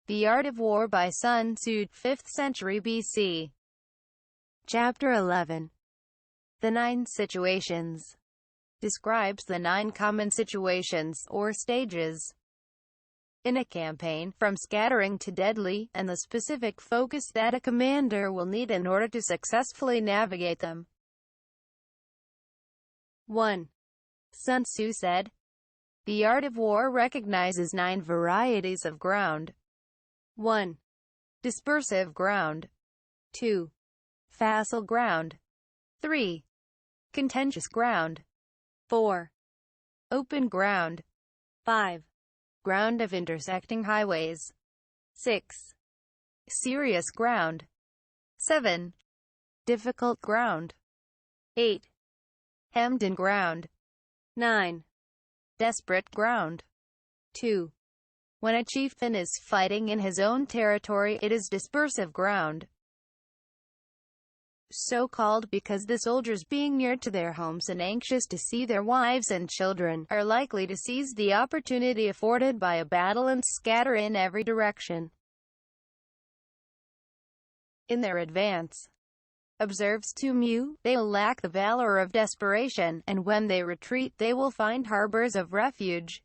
The Art of War by Sun Tzu, 5th century BC. Chapter 11. The 9 Situations. Describes the 9 common situations, or stages, in a campaign, from scattering to deadly, and the specific focus that a commander will need in order to successfully navigate them. 1. Sun Tzu said, "The art of war recognizes 9 varieties of ground. 1. Dispersive ground. 2. Facile ground. 3. Contentious ground. 4. Open ground. 5. Ground of intersecting highways. 6. Serious ground. 7. Difficult ground. 8. Hemmed in ground. 9. Desperate ground. 2. When a chieftain is fighting in his own territory, it is dispersive ground. So called because the soldiers, being near to their homes and anxious to see their wives and children, are likely to seize the opportunity afforded by a battle and scatter in every direction. In their advance, observes Tzu Mu, they will lack the valor of desperation, and when they retreat they will find harbors of refuge.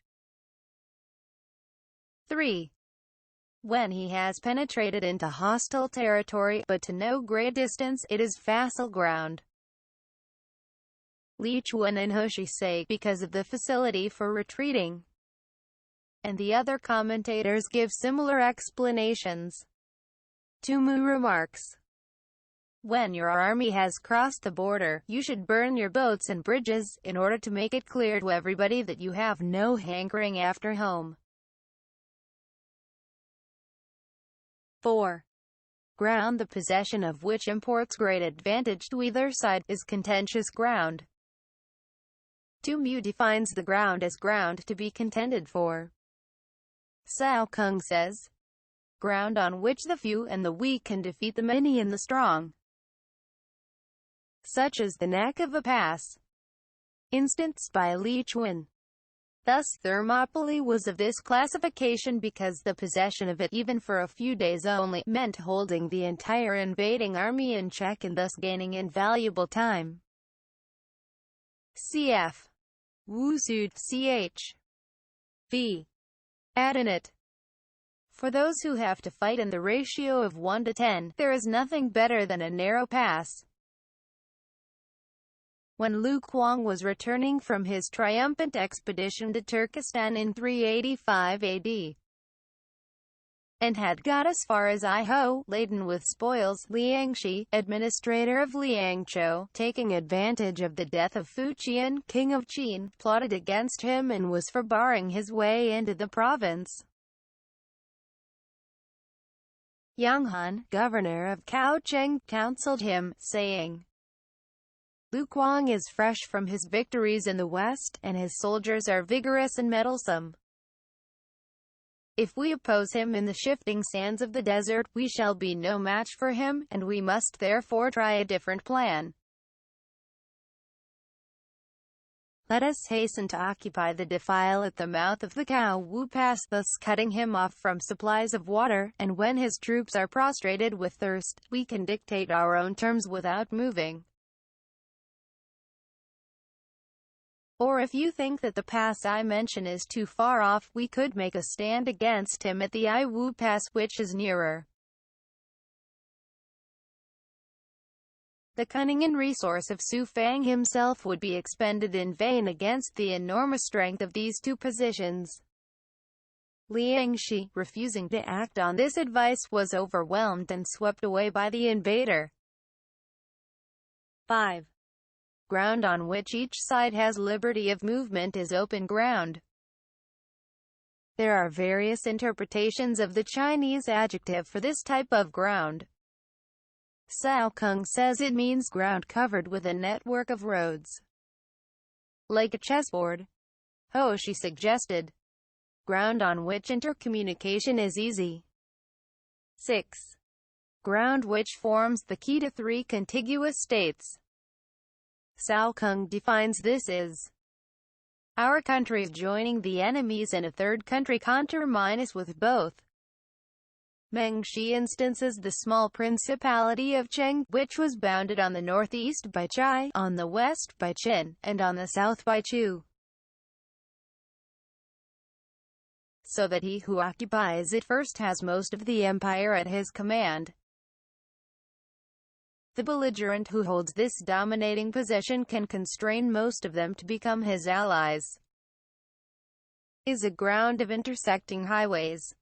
3. When he has penetrated into hostile territory, but to no great distance, it is facile ground. Li Chuan and He Shi say, because of the facility for retreating, and the other commentators give similar explanations. Tzu Mu remarks, when your army has crossed the border, you should burn your boats and bridges, in order to make it clear to everybody that you have no hankering after home. 4. Ground the possession of which imports great advantage to either side, is contentious ground. Tzu Mu defines the ground as ground to be contended for. Cao Kung says, ground on which the few and the weak can defeat the many and the strong, such as the neck of a pass. Instanced by Li Chuan. Thus, Thermopylae was of this classification because the possession of it, even for a few days only, meant holding the entire invading army in check and thus gaining invaluable time. Cf. Wu Su, ch. v. Adonit. For those who have to fight in the ratio of 1 to 10, there is nothing better than a narrow pass. When Lu Kuang was returning from his triumphant expedition to Turkestan in 385 AD, and had got as far as Aiho, laden with spoils, Liang Shi, administrator of Liangzhou, taking advantage of the death of Fu Qian, king of Qin, plotted against him and was for barring his way into the province. Yang Han, governor of Kaohsiung, counseled him, saying, Lu Kuang is fresh from his victories in the west, and his soldiers are vigorous and mettlesome. If we oppose him in the shifting sands of the desert, we shall be no match for him, and we must therefore try a different plan. Let us hasten to occupy the defile at the mouth of the Cao Wu Pass, thus cutting him off from supplies of water, and when his troops are prostrated with thirst, we can dictate our own terms without moving. Or if you think that the pass I mention is too far off, we could make a stand against him at the Ai Wu Pass, which is nearer. The cunning and resource of Su Fang himself would be expended in vain against the enormous strength of these 2 positions. Liang Shi, refusing to act on this advice, was overwhelmed and swept away by the invader. 5. Ground on which each side has liberty of movement is open ground. There are various interpretations of the Chinese adjective for this type of ground. Cao Kung says it means ground covered with a network of roads, like a chessboard. He Shi suggested, ground on which intercommunication is easy. 6. Ground which forms the key to 3 contiguous states. Cao Kung defines this as our countries joining the enemies and a third country conterminous with both. Mengshi instances the small principality of Cheng, which was bounded on the northeast by Chai, on the west by Qin, and on the south by Chu, so that he who occupies it first has most of the empire at his command. The belligerent who holds this dominating position can constrain most of them to become his allies. Is a ground of intersecting highways.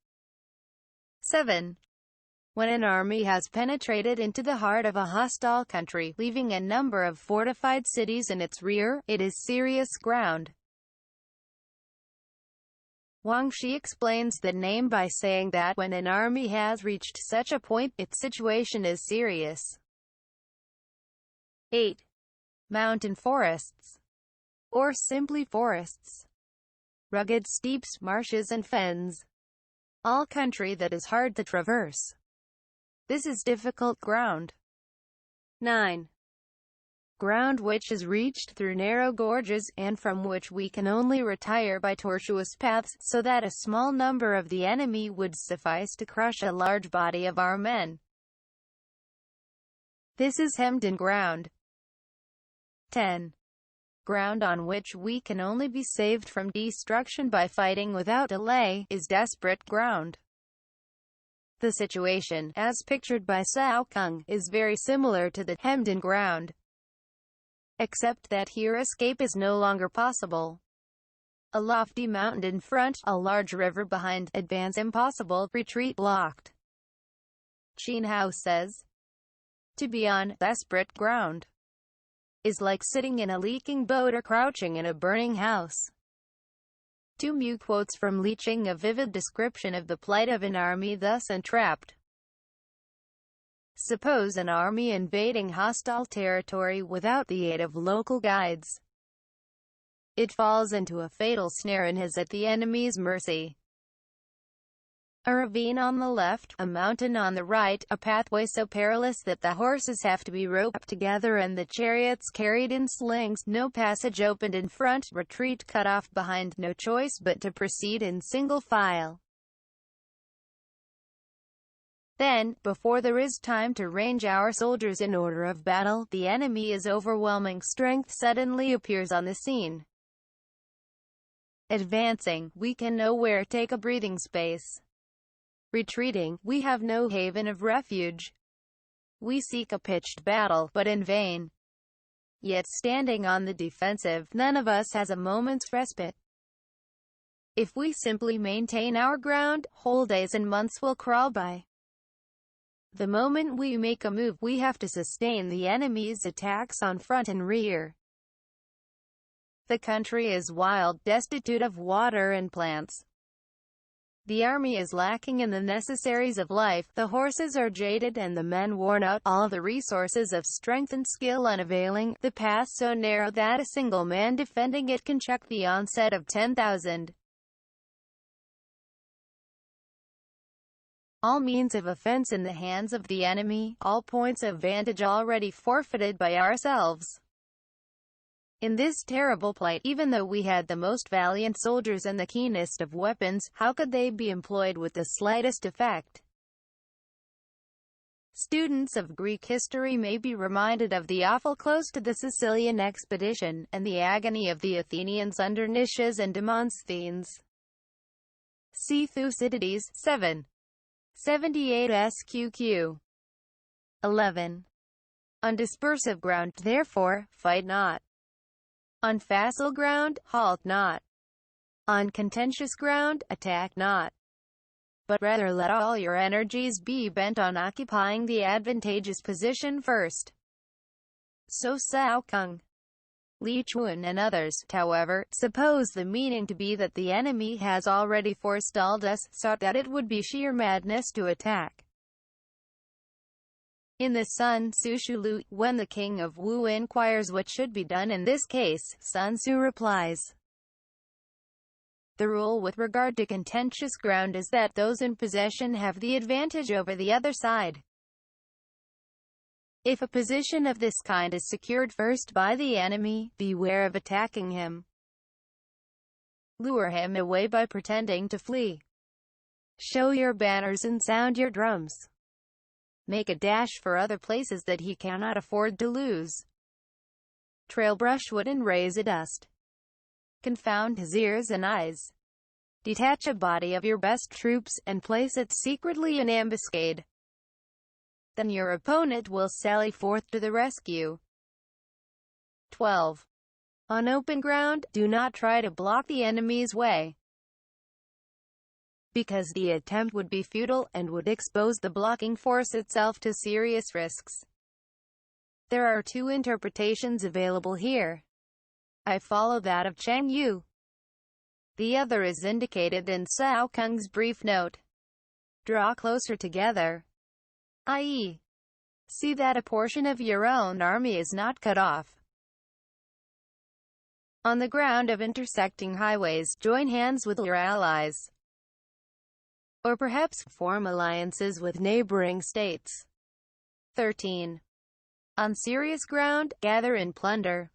7. When an army has penetrated into the heart of a hostile country, leaving a number of fortified cities in its rear, it is serious ground. Wang Shi explains the name by saying that when an army has reached such a point, its situation is serious. 8. Mountain forests, or simply forests. Rugged steeps, marshes and fens. All country that is hard to traverse. This is difficult ground. 9. Ground which is reached through narrow gorges, and from which we can only retire by tortuous paths, so that a small number of the enemy would suffice to crush a large body of our men. This is hemmed-in ground. 10. Ground on which we can only be saved from destruction by fighting without delay, is desperate ground. The situation, as pictured by Cao Kung, is very similar to the hemmed-in ground, except that here escape is no longer possible. A lofty mountain in front, a large river behind, advance impossible, retreat blocked. Qin Hao says, to be on desperate ground is like sitting in a leaking boat or crouching in a burning house. 2 Mu quotes from Li Qing a vivid description of the plight of an army thus entrapped. Suppose an army invading hostile territory without the aid of local guides. It falls into a fatal snare and is at the enemy's mercy. A ravine on the left, a mountain on the right, a pathway so perilous that the horses have to be roped together and the chariots carried in slings, no passage opened in front, retreat cut off behind, no choice but to proceed in single file. Then, before there is time to range our soldiers in order of battle, the enemy's overwhelming strength suddenly appears on the scene. Advancing, we can nowhere take a breathing space. Retreating, we have no haven of refuge. We seek a pitched battle, but in vain. Yet standing on the defensive, none of us has a moment's respite. If we simply maintain our ground, whole days and months will crawl by. The moment we make a move, we have to sustain the enemy's attacks on front and rear. The country is wild, destitute of water and plants. The army is lacking in the necessaries of life, the horses are jaded and the men worn out, all the resources of strength and skill unavailing, the path so narrow that a single man defending it can check the onset of 10,000. All means of offense in the hands of the enemy, all points of vantage already forfeited by ourselves. In this terrible plight, even though we had the most valiant soldiers and the keenest of weapons, how could they be employed with the slightest effect? Students of Greek history may be reminded of the awful close to the Sicilian expedition, and the agony of the Athenians under Nicias and Demosthenes. See Thucydides, 7. 78 SQQ. 11. On dispersive ground, therefore, fight not. On facile ground, halt not. On contentious ground, attack not. But rather let all your energies be bent on occupying the advantageous position first. So Cao Kung, Li Chuan and others, however, suppose the meaning to be that the enemy has already forestalled us, so that it would be sheer madness to attack. In the Sun Tzu Shulu, when the king of Wu inquires what should be done in this case, Sun Tzu replies, the rule with regard to contentious ground is that those in possession have the advantage over the other side. If a position of this kind is secured first by the enemy, beware of attacking him. Lure him away by pretending to flee. Show your banners and sound your drums. Make a dash for other places that he cannot afford to lose. Trail brushwood and raise a dust. Confound his ears and eyes. Detach a body of your best troops, and place it secretly in ambuscade. Then your opponent will sally forth to the rescue. 12. On open ground, do not try to block the enemy's way, because the attempt would be futile, and would expose the blocking force itself to serious risks. There are two interpretations available here. I follow that of Chang Yu. The other is indicated in Cao Kung's brief note. Draw closer together, i.e., see that a portion of your own army is not cut off. On the ground of intersecting highways, join hands with your allies, or perhaps form alliances with neighboring states. 13. On serious ground, gather in plunder.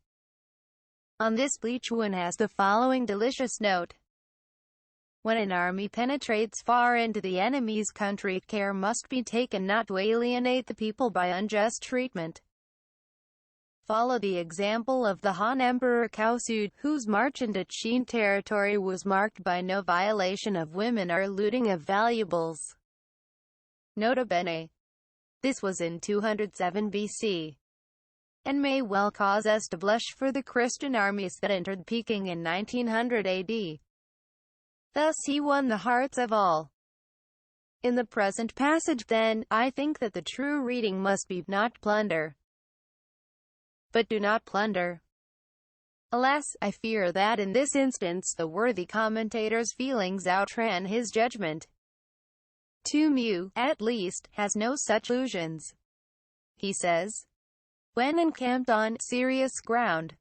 On this, Li Chuan has the following delicious note. When an army penetrates far into the enemy's country, care must be taken not to alienate the people by unjust treatment. Follow the example of the Han Emperor Cao Su, whose march into Qin territory was marked by no violation of women or looting of valuables. Nota bene. This was in 207 BC, and may well cause us to blush for the Christian armies that entered Peking in 1900 AD. Thus he won the hearts of all. In the present passage, then, I think that the true reading must be, not plunder, but do not plunder. Alas, I fear that in this instance the worthy commentator's feelings outran his judgment. Tu Mu, at least, has no such illusions. He says, when encamped on serious ground,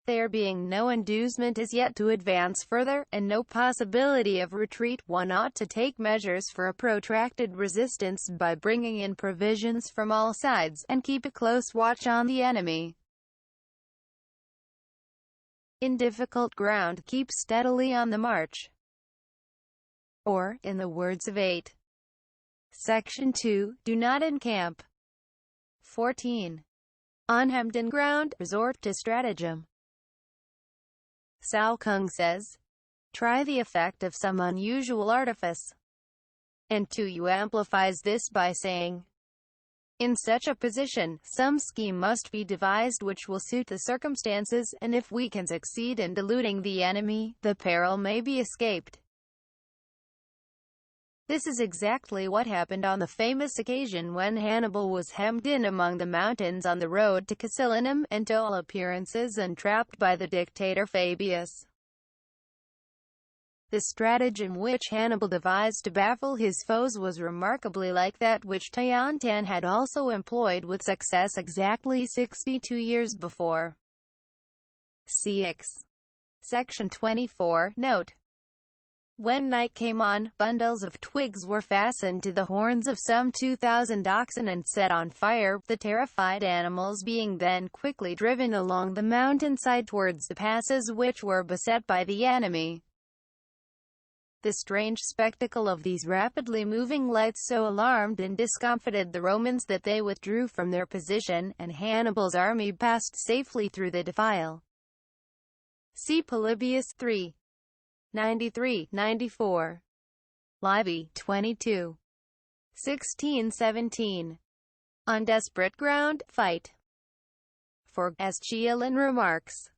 there being no inducement as yet to advance further, and no possibility of retreat, one ought to take measures for a protracted resistance by bringing in provisions from all sides, and keep a close watch on the enemy. In difficult ground, keep steadily on the march. Or, in the words of 8. Section 2, do not encamp. 14. On hemmed-in ground, resort to stratagem. Cao Kung says, try the effect of some unusual artifice. And Tu Yu amplifies this by saying, in such a position, some scheme must be devised which will suit the circumstances, and if we can succeed in deluding the enemy, the peril may be escaped. This is exactly what happened on the famous occasion when Hannibal was hemmed in among the mountains on the road to Casilinum, and to all appearances entrapped by the dictator Fabius. The stratagem which Hannibal devised to baffle his foes was remarkably like that which Tian Tan had also employed with success exactly 62 years before. Cx. Section 24, note. When night came on, bundles of twigs were fastened to the horns of some 2,000 oxen and set on fire, the terrified animals being then quickly driven along the mountainside towards the passes which were beset by the enemy. The strange spectacle of these rapidly moving lights so alarmed and discomfited the Romans that they withdrew from their position, and Hannibal's army passed safely through the defile. See Polybius 3. 93-94. Livy 22. 16-17. On desperate ground, fight. For, as Chialin remarks,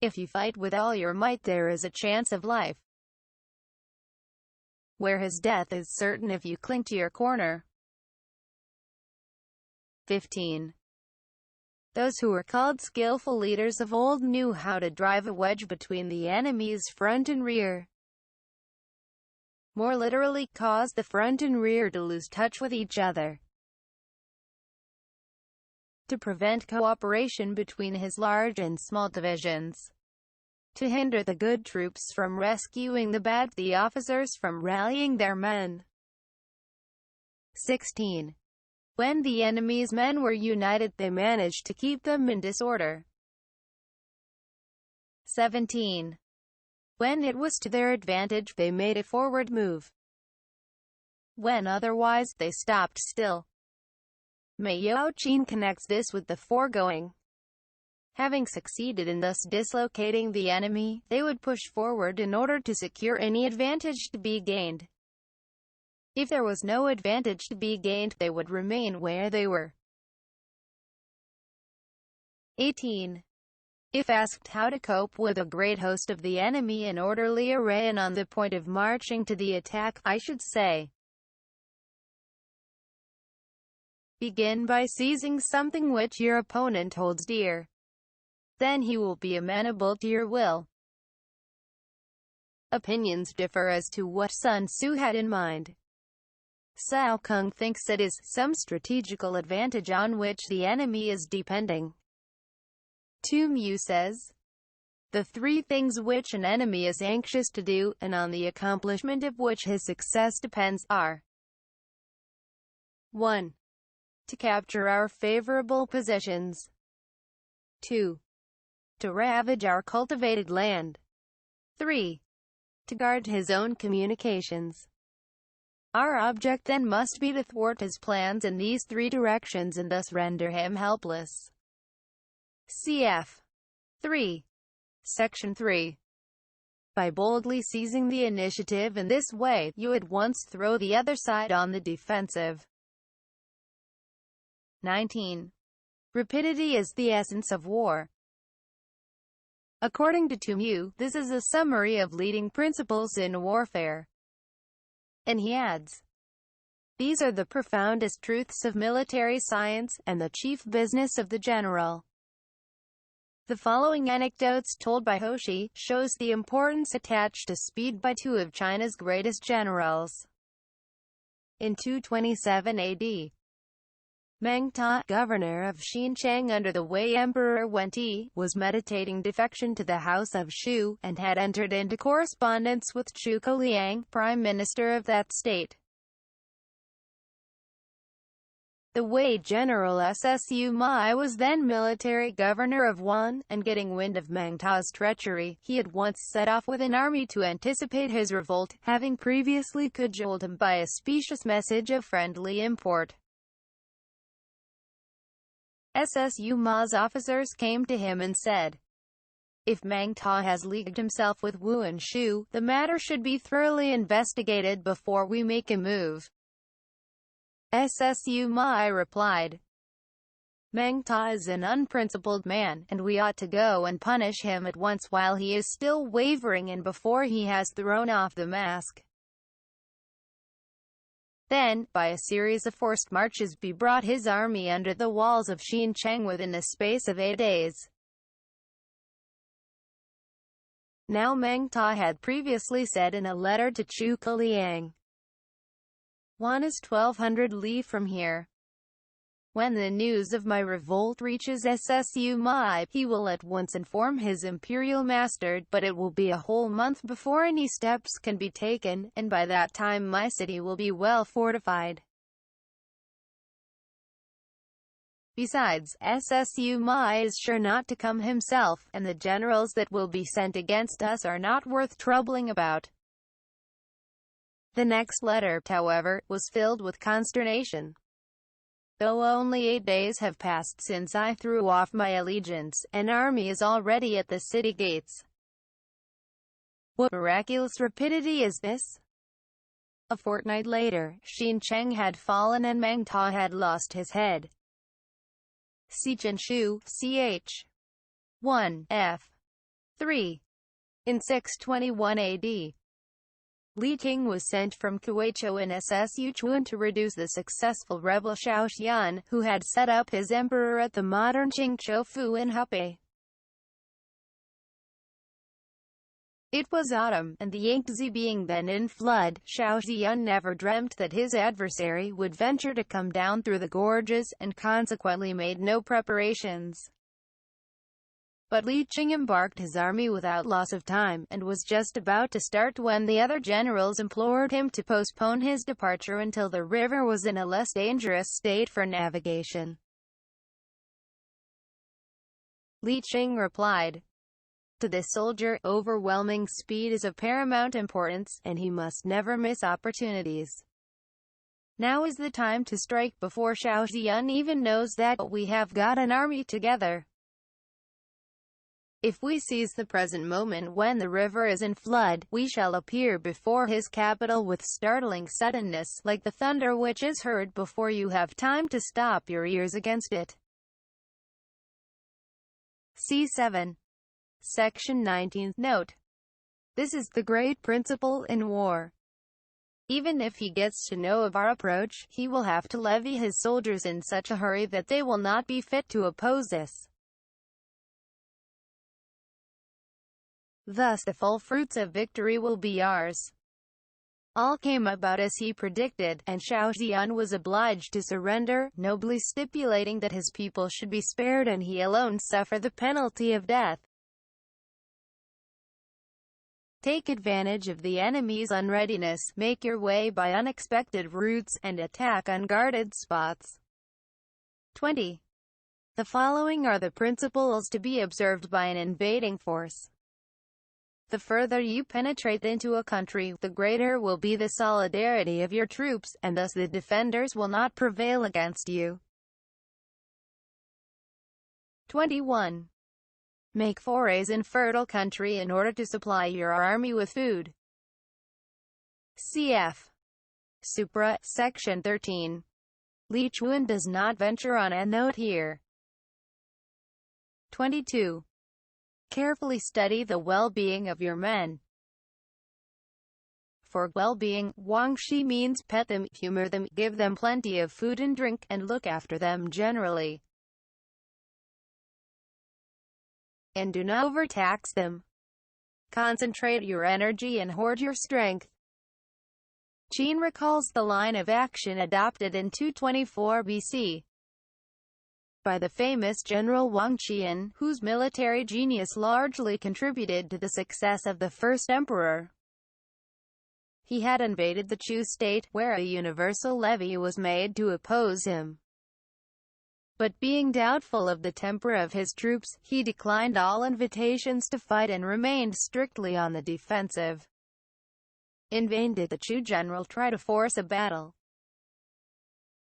if you fight with all your might there is a chance of life, where his death is certain if you cling to your corner. 15. Those who were called skillful leaders of old knew how to drive a wedge between the enemy's front and rear. More literally, cause the front and rear to lose touch with each other, to prevent cooperation between his large and small divisions, to hinder the good troops from rescuing the bad, the officers from rallying their men. 16. When the enemy's men were united, they managed to keep them in disorder. 17. When it was to their advantage, they made a forward move. when otherwise they stopped still. Miao Qin connects this with the foregoing. Having succeeded in thus dislocating the enemy, they would push forward in order to secure any advantage to be gained. If there was no advantage to be gained, they would remain where they were. 18. If asked how to cope with a great host of the enemy in orderly array and on the point of marching to the attack, I should say, begin by seizing something which your opponent holds dear. Then he will be amenable to your will. Opinions differ as to what Sun Tzu had in mind. Cao Kung thinks it is some strategical advantage on which the enemy is depending. Tu Mu says, the three things which an enemy is anxious to do, and on the accomplishment of which his success depends, are 1. To capture our favorable positions. 2. To ravage our cultivated land. 3. To guard his own communications. Our object then must be to thwart his plans in these three directions and thus render him helpless. Cf. 3. Section 3. By boldly seizing the initiative in this way, you at once throw the other side on the defensive. 19. Rapidity is the essence of war. According to Tu Mu, this is a summary of leading principles in warfare. And he adds, these are the profoundest truths of military science, and the chief business of the general. The following anecdotes told by Hoshi shows the importance attached to speed by two of China's greatest generals. In 227 AD, Meng Ta, governor of Xinjiang under the Wei Emperor Wen Ti, was meditating defection to the House of Shu, and had entered into correspondence with Zhuge Liang, prime minister of that state. The Wei general Ssu Mai was then military governor of Wan, and getting wind of Meng Ta's treachery, he at once set off with an army to anticipate his revolt, having previously cajoled him by a specious message of friendly import. Ssu Ma's officers came to him and said, if Meng Ta has leagued himself with Wu and Shu, the matter should be thoroughly investigated before we make a move. Ssu Ma replied, Meng Ta is an unprincipled man, and we ought to go and punish him at once while he is still wavering and before he has thrown off the mask. Then, by a series of forced marches, he brought his army under the walls of Xinjiang within the space of 8 days. Now Meng Ta had previously said in a letter to Zhuge Liang, Wan is 1200 li from here. When the news of my revolt reaches Ssu Ma, he will at once inform his imperial master, but it will be a whole month before any steps can be taken, and by that time my city will be well fortified. Besides, Ssu Ma is sure not to come himself, and the generals that will be sent against us are not worth troubling about. The next letter, however, was filled with consternation. Though only 8 days have passed since I threw off my allegiance, an army is already at the city gates. What miraculous rapidity is this? A fortnight later, Xinjiang had fallen and Meng Ta had lost his head. Sichen Shu, ch. 1, f. 3. In 621 AD. Li King was sent from Kuaichou in Ssu Chuan to reduce the successful rebel Xiao Xian, who had set up his emperor at the modern Qingchou in Hebei. It was autumn, and the Yangtze being then in flood, Xiao Xian never dreamt that his adversary would venture to come down through the gorges, and consequently made no preparations. But Li Qing embarked his army without loss of time, and was just about to start when the other generals implored him to postpone his departure until the river was in a less dangerous state for navigation. Li Qing replied, to this soldier, overwhelming speed is of paramount importance, and he must never miss opportunities. Now is the time to strike before Shao Xian even knows that we have got an army together. If we seize the present moment when the river is in flood, we shall appear before his capital with startling suddenness, like the thunder which is heard before you have time to stop your ears against it. C7. Section 19. Note: this is the great principle in war. Even if he gets to know of our approach, he will have to levy his soldiers in such a hurry that they will not be fit to oppose us. Thus the full fruits of victory will be ours. All came about as he predicted, and Shao Xian was obliged to surrender, nobly stipulating that his people should be spared and he alone suffer the penalty of death. Take advantage of the enemy's unreadiness, make your way by unexpected routes, and attack unguarded spots. 20. The following are the principles to be observed by an invading force. The further you penetrate into a country, the greater will be the solidarity of your troops, and thus the defenders will not prevail against you. 21. Make forays in fertile country in order to supply your army with food. Cf. Supra, Section 13. Li Chuan does not venture on a note here. 22. Carefully study the well-being of your men. For well-being, Wang Shi means pet them, humor them, give them plenty of food and drink, and look after them generally. And do not overtax them. Concentrate your energy and hoard your strength. Qin recalls the line of action adopted in 224 BC. by the famous General Wang Qian, whose military genius largely contributed to the success of the first emperor. He had invaded the Chu state, where a universal levy was made to oppose him. But being doubtful of the temper of his troops, he declined all invitations to fight and remained strictly on the defensive. In vain did the Chu general try to force a battle.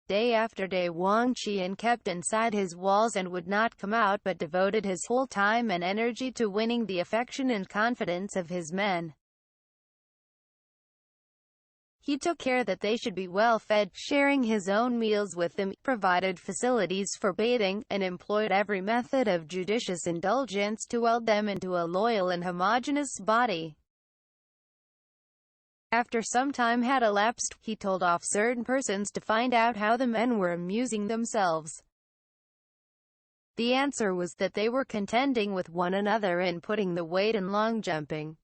Day after day Wang Qian kept inside his walls and would not come out, but devoted his whole time and energy to winning the affection and confidence of his men. He took care that they should be well fed, sharing his own meals with them, provided facilities for bathing, and employed every method of judicious indulgence to weld them into a loyal and homogeneous body. After some time had elapsed, he told off certain persons to find out how the men were amusing themselves. The answer was that they were contending with one another in putting the weight and long jumping.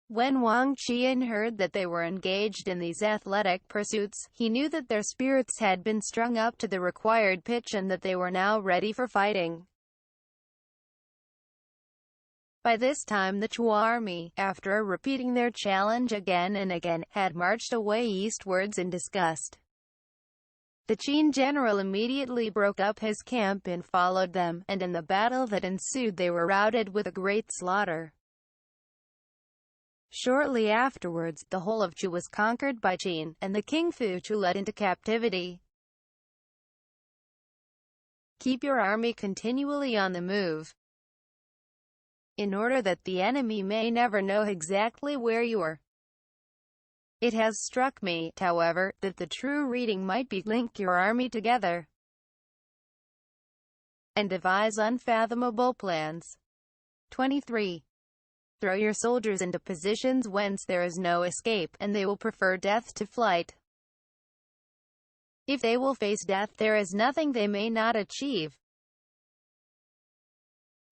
When Wang Qian heard that they were engaged in these athletic pursuits, he knew that their spirits had been strung up to the required pitch and that they were now ready for fighting. By this time the Chu army, after repeating their challenge again and again, had marched away eastwards in disgust. The Qin general immediately broke up his camp and followed them, and in the battle that ensued they were routed with a great slaughter. Shortly afterwards, the whole of Chu was conquered by Qin, and the king Fu Chu led into captivity. Keep your army continually on the move, in order that the enemy may never know exactly where you are. It has struck me, however, that the true reading might be link your army together and devise unfathomable plans. 23. Throw your soldiers into positions whence there is no escape, and they will prefer death to flight. If they will face death, there is nothing they may not achieve.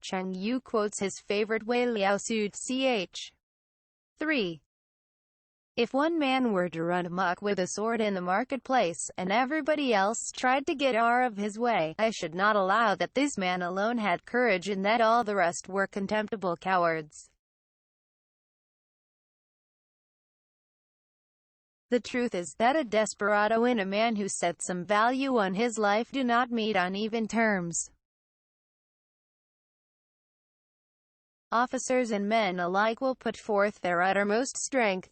Cheng Yu quotes his favorite Wei Liao Su, ch. 3. If one man were to run amok with a sword in the marketplace, and everybody else tried to get out of his way, I should not allow that this man alone had courage and that all the rest were contemptible cowards. The truth is that a desperado and a man who sets some value on his life do not meet on even terms. Officers and men alike will put forth their uttermost strength.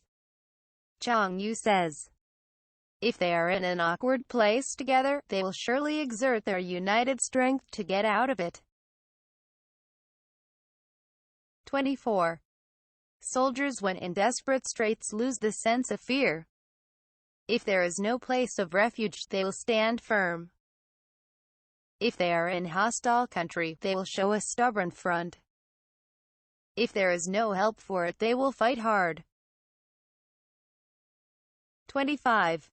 Cheng Yu says, If they are in an awkward place together, they will surely exert their united strength to get out of it. 24. Soldiers when in desperate straits lose the sense of fear. If there is no place of refuge, they will stand firm. If they are in hostile country, they will show a stubborn front. If there is no help for it, they will fight hard. 25.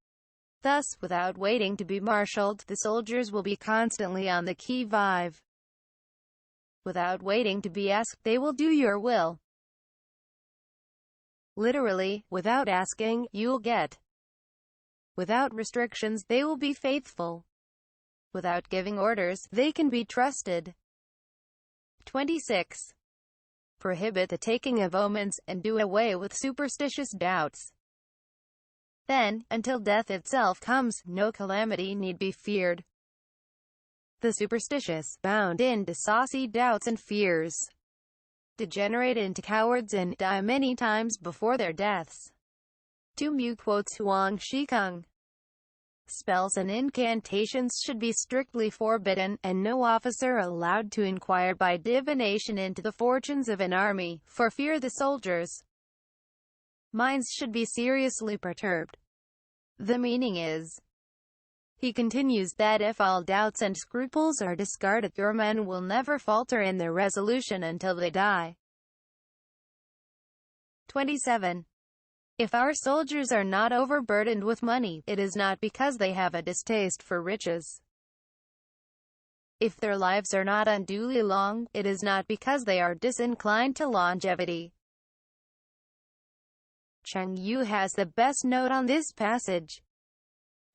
Thus, without waiting to be marshaled, the soldiers will be constantly on the qui vive. Without waiting to be asked, they will do your will. Literally, without asking, you'll get. Without restrictions, they will be faithful. Without giving orders, they can be trusted. 26. Prohibit the taking of omens, and do away with superstitious doubts. Then, until death itself comes, no calamity need be feared. The superstitious, bound into saucy doubts and fears, degenerate into cowards and die many times before their deaths. Tu Mu quotes Huang Shikung. Spells and incantations should be strictly forbidden, and no officer allowed to inquire by divination into the fortunes of an army, for fear the soldiers' minds should be seriously perturbed. The meaning is, he continues, that if all doubts and scruples are discarded, your men will never falter in their resolution until they die. 27. If our soldiers are not overburdened with money, it is not because they have a distaste for riches. If their lives are not unduly long, it is not because they are disinclined to longevity. Cheng Yu has the best note on this passage.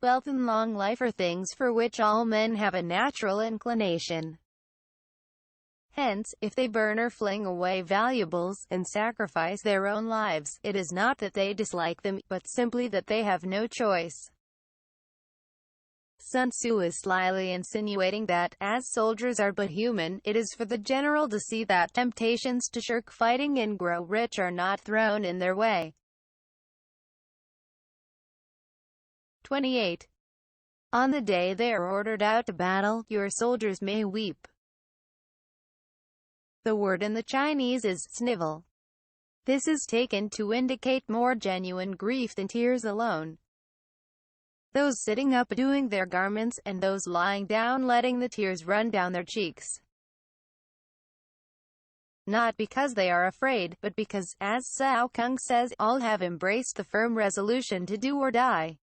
Wealth and long life are things for which all men have a natural inclination. Hence, if they burn or fling away valuables, and sacrifice their own lives, it is not that they dislike them, but simply that they have no choice. Sun Tzu is slyly insinuating that, as soldiers are but human, it is for the general to see that temptations to shirk fighting and grow rich are not thrown in their way. 28. On the day they are ordered out to battle, your soldiers may weep. The word in the Chinese is snivel. This is taken to indicate more genuine grief than tears alone. Those sitting up doing their garments, and those lying down letting the tears run down their cheeks. Not because they are afraid, but because, as Cao Kung says, all have embraced the firm resolution to do or die.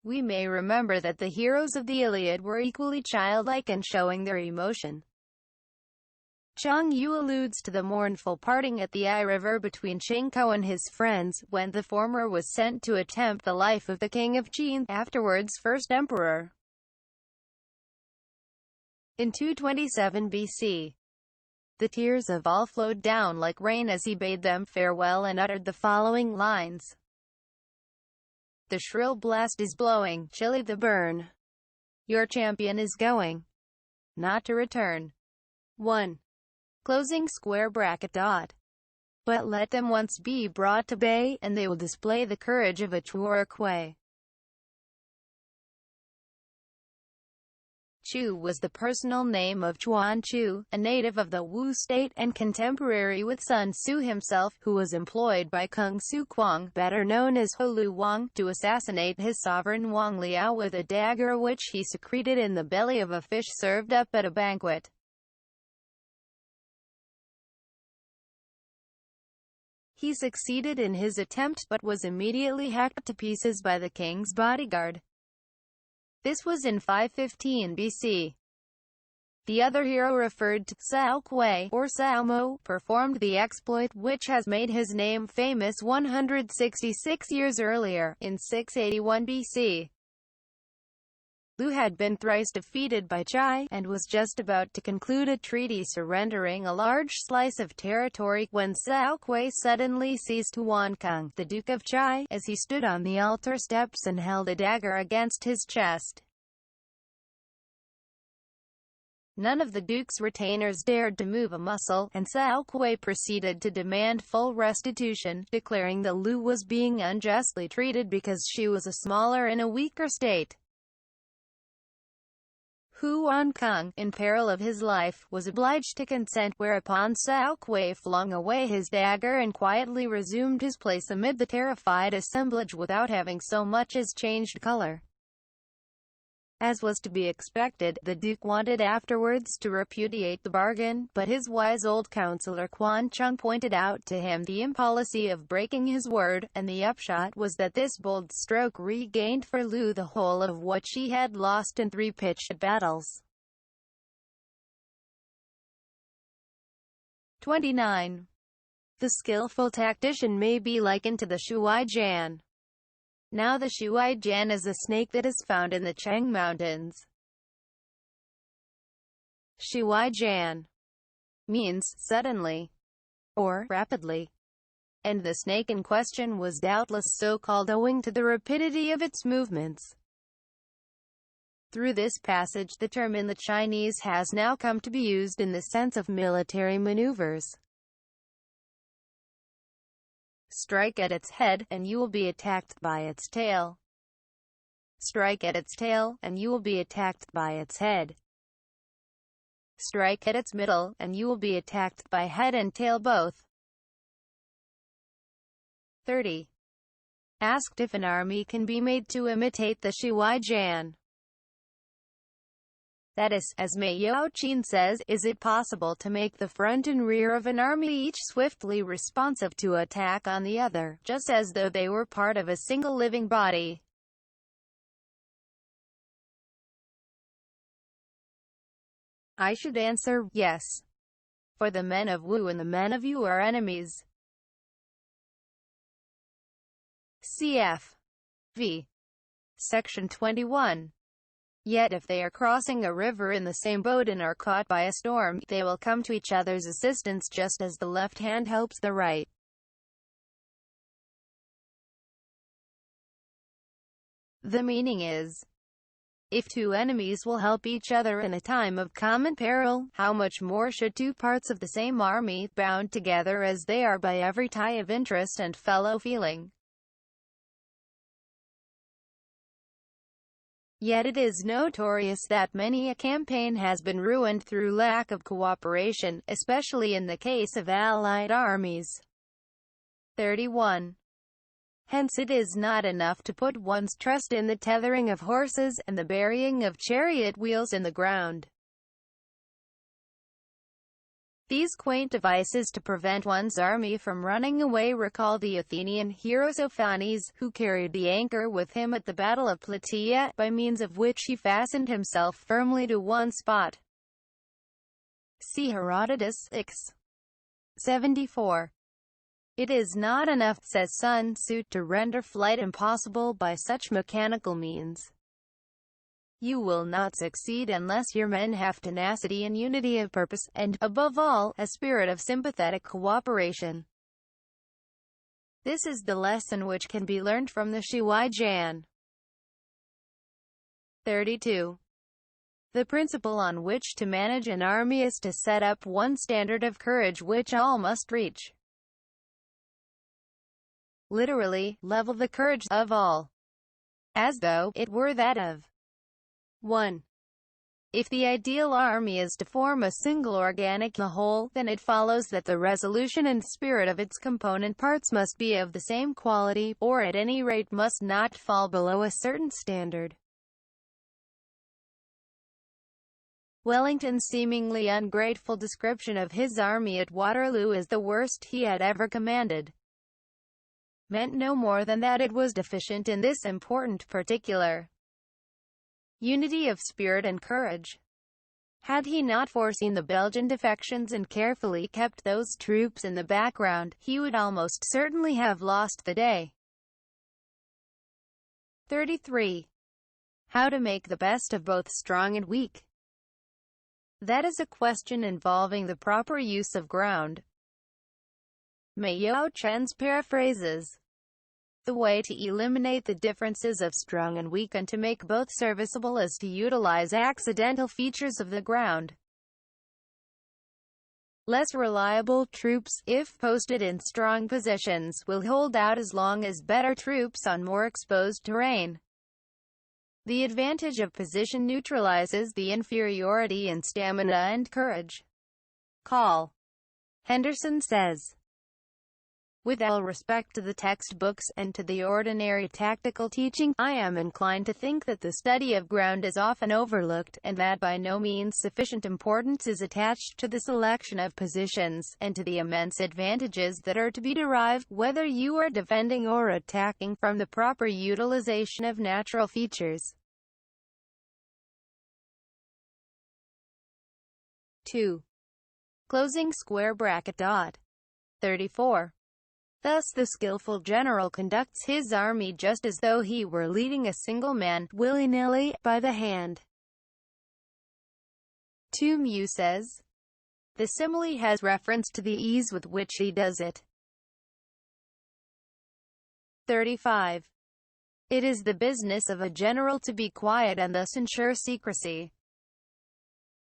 We may remember that the heroes of the Iliad were equally childlike in showing their emotion. Cheng Yu alludes to the mournful parting at the Ai River between Qingkou and his friends, when the former was sent to attempt the life of the king of Qin, afterwards first emperor. In 227 BC, the tears of all flowed down like rain as he bade them farewell and uttered the following lines. The shrill blast is blowing, chilly the burn. Your champion is going, not to return. 1. Closing square bracket dot. But let them once be brought to bay, and they will display the courage of a truer Kuei. Chu was the personal name of Chuan Chu, a native of the Wu state and contemporary with Sun Tzu himself, who was employed by Kung Su Kuang, better known as Holu Wang, to assassinate his sovereign Wang Liao with a dagger which he secreted in the belly of a fish served up at a banquet. He succeeded in his attempt, but was immediately hacked to pieces by the king's bodyguard. This was in 515 BC. The other hero referred to, Cao Kuei, or Cao Mo, performed the exploit which has made his name famous 166 years earlier, in 681 BC. Lu had been thrice defeated by Chai, and was just about to conclude a treaty surrendering a large slice of territory, when Cao Kuei suddenly seized Huan Kung, the Duke of Chai, as he stood on the altar steps and held a dagger against his chest. None of the Duke's retainers dared to move a muscle, and Cao Kuei proceeded to demand full restitution, declaring that Lu was being unjustly treated because she was a smaller and a weaker state. Huan Kang, in peril of his life, was obliged to consent, whereupon Cao Kuei flung away his dagger and quietly resumed his place amid the terrified assemblage without having so much as changed color. As was to be expected, the Duke wanted afterwards to repudiate the bargain, but his wise old counselor Quan Chung pointed out to him the impolicy of breaking his word, and the upshot was that this bold stroke regained for Lu the whole of what she had lost in 3 pitched battles. 29. The skillful tactician may be likened to the Shuai Jian. Now the Shuai Jian is a snake that is found in the Chang Mountains. Shuai Jian means suddenly or rapidly, and the snake in question was doubtless so called owing to the rapidity of its movements. Through this passage, the term in the Chinese has now come to be used in the sense of military maneuvers. Strike at its head, and you will be attacked by its tail. Strike at its tail, and you will be attacked by its head. Strike at its middle, and you will be attacked by head and tail both. 30. Asked if an army can be made to imitate the Shuai Jian. That is, as Mei Yaoqin says, is it possible to make the front and rear of an army each swiftly responsive to attack on the other, just as though they were part of a single living body? I should answer, yes. For the men of Wu and the men of Yu are enemies. Cf. v. Section 21. Yet if they are crossing a river in the same boat and are caught by a storm, they will come to each other's assistance just as the left hand helps the right. The meaning is, if 2 enemies will help each other in a time of common peril, how much more should 2 parts of the same army, bound together as they are by every tie of interest and fellow feeling? Yet it is notorious that many a campaign has been ruined through lack of cooperation, especially in the case of allied armies. 31. Hence it is not enough to put one's trust in the tethering of horses, and the burying of chariot wheels in the ground. These quaint devices to prevent one's army from running away recall the Athenian hero Sophanes, who carried the anchor with him at the Battle of Plataea, by means of which he fastened himself firmly to one spot. See Herodotus, Ix. 74. It is not enough, says Sun Tzu, to render flight impossible by such mechanical means. You will not succeed unless your men have tenacity and unity of purpose, and, above all, a spirit of sympathetic cooperation. This is the lesson which can be learned from the Shuai Jian. 32. The principle on which to manage an army is to set up one standard of courage which all must reach. Literally, level the courage of all, as though it were that of 1. If the ideal army is to form a single organic whole, then it follows that the resolution and spirit of its component parts must be of the same quality, or at any rate must not fall below a certain standard. Wellington's seemingly ungrateful description of his army at Waterloo as the worst he had ever commanded meant no more than that it was deficient in this important particular: unity of spirit and courage. Had he not foreseen the Belgian defections and carefully kept those troops in the background, he would almost certainly have lost the day. 33. How to make the best of both strong and weak. That is a question involving the proper use of ground. Mei Yaoqian's paraphrases: the way to eliminate the differences of strong and weak and to make both serviceable is to utilize accidental features of the ground. Less reliable troops, if posted in strong positions, will hold out as long as better troops on more exposed terrain. The advantage of position neutralizes the inferiority in stamina and courage. Call. Henderson says. With all respect to the textbooks, and to the ordinary tactical teaching, I am inclined to think that the study of ground is often overlooked, and that by no means sufficient importance is attached to the selection of positions, and to the immense advantages that are to be derived, whether you are defending or attacking, from the proper utilization of natural features. 2. Closing square bracket. 34. Thus the skillful general conducts his army just as though he were leading a single man, willy-nilly, by the hand. 2 Mu says. The simile has reference to the ease with which he does it. 35. It is the business of a general to be quiet and thus ensure secrecy,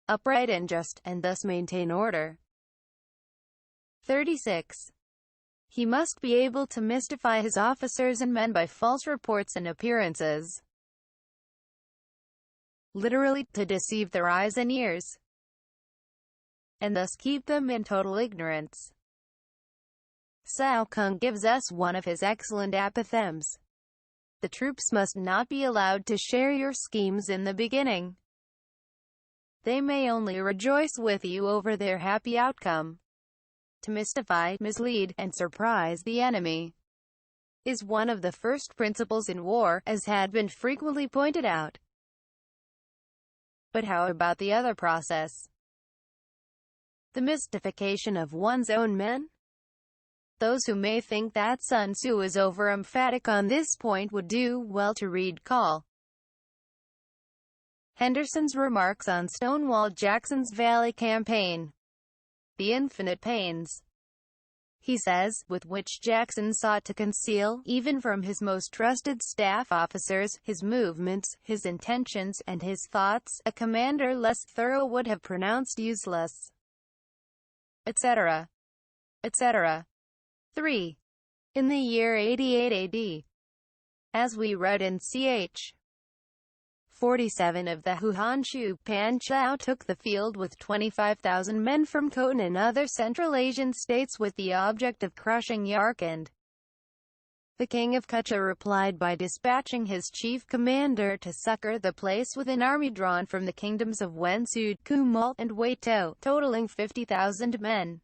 upright and just, and thus maintain order. 36. He must be able to mystify his officers and men by false reports and appearances. Literally, to deceive their eyes and ears, and thus keep them in total ignorance. Cao Kung gives us one of his excellent apothegms. The troops must not be allowed to share your schemes in the beginning. They may only rejoice with you over their happy outcome. To mystify, mislead, and surprise the enemy is one of the first principles in war, as had been frequently pointed out. But how about the other process? The mystification of one's own men? Those who may think that Sun Tzu is over-emphatic on this point would do well to read Call. Henderson's remarks on Stonewall Jackson's Valley Campaign. The infinite pains, he says, with which Jackson sought to conceal, even from his most trusted staff officers, his movements, his intentions, and his thoughts, a commander less thorough would have pronounced useless, etc., etc. 3. In the year 88 AD, as we read in ch. 47 of the Huanshu, Pan Chao took the field with 25,000 men from Khotan and other Central Asian states with the object of crushing Yarkand. The king of Kutcha replied by dispatching his chief commander to succor the place with an army drawn from the kingdoms of Wensu, Kumal, and Waito, totaling 50,000 men.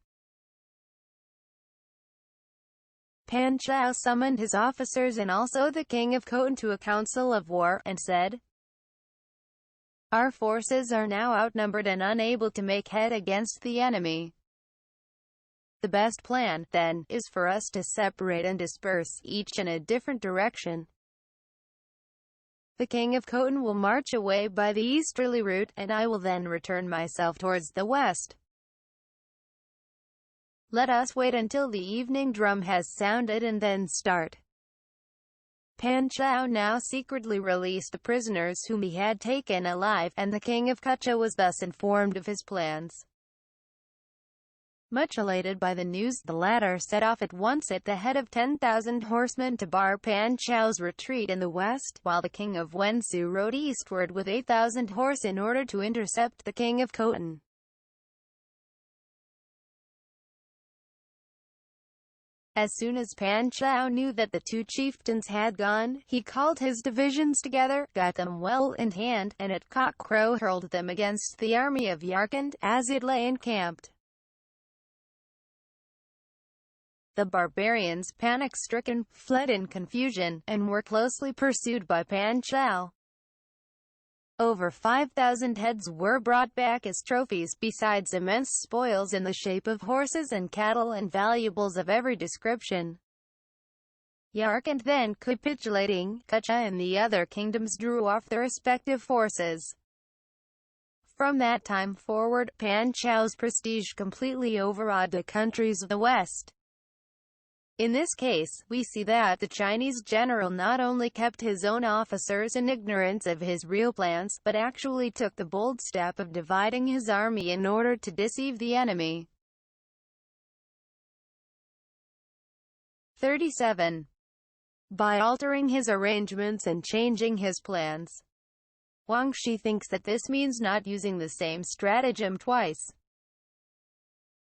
Pan Chao summoned his officers and also the king of Khotan to a council of war, and said, "Our forces are now outnumbered and unable to make head against the enemy. The best plan, then, is for us to separate and disperse, each in a different direction. The king of Khotan will march away by the easterly route, and I will then return myself towards the west. Let us wait until the evening drum has sounded and then start." Pan Chao now secretly released the prisoners whom he had taken alive, and the king of Kutcha was thus informed of his plans. Much elated by the news, the latter set off at once at the head of 10,000 horsemen to bar Pan Chao's retreat in the west, while the king of Wensu rode eastward with 8,000 horse in order to intercept the king of Khotan. As soon as Pan Chao knew that the two chieftains had gone, he called his divisions together, got them well in hand, and at cock-crow hurled them against the army of Yarkand, as it lay encamped. The barbarians, panic-stricken, fled in confusion, and were closely pursued by Pan Chao. Over 5,000 heads were brought back as trophies, besides immense spoils in the shape of horses and cattle and valuables of every description. Yarkand then capitulating, Kutcha and the other kingdoms drew off their respective forces. From that time forward, Pan Chao's prestige completely overawed the countries of the West. In this case, we see that the Chinese general not only kept his own officers in ignorance of his real plans, but actually took the bold step of dividing his army in order to deceive the enemy. 37. By altering his arrangements and changing his plans, Wang Shi thinks that this means not using the same stratagem twice.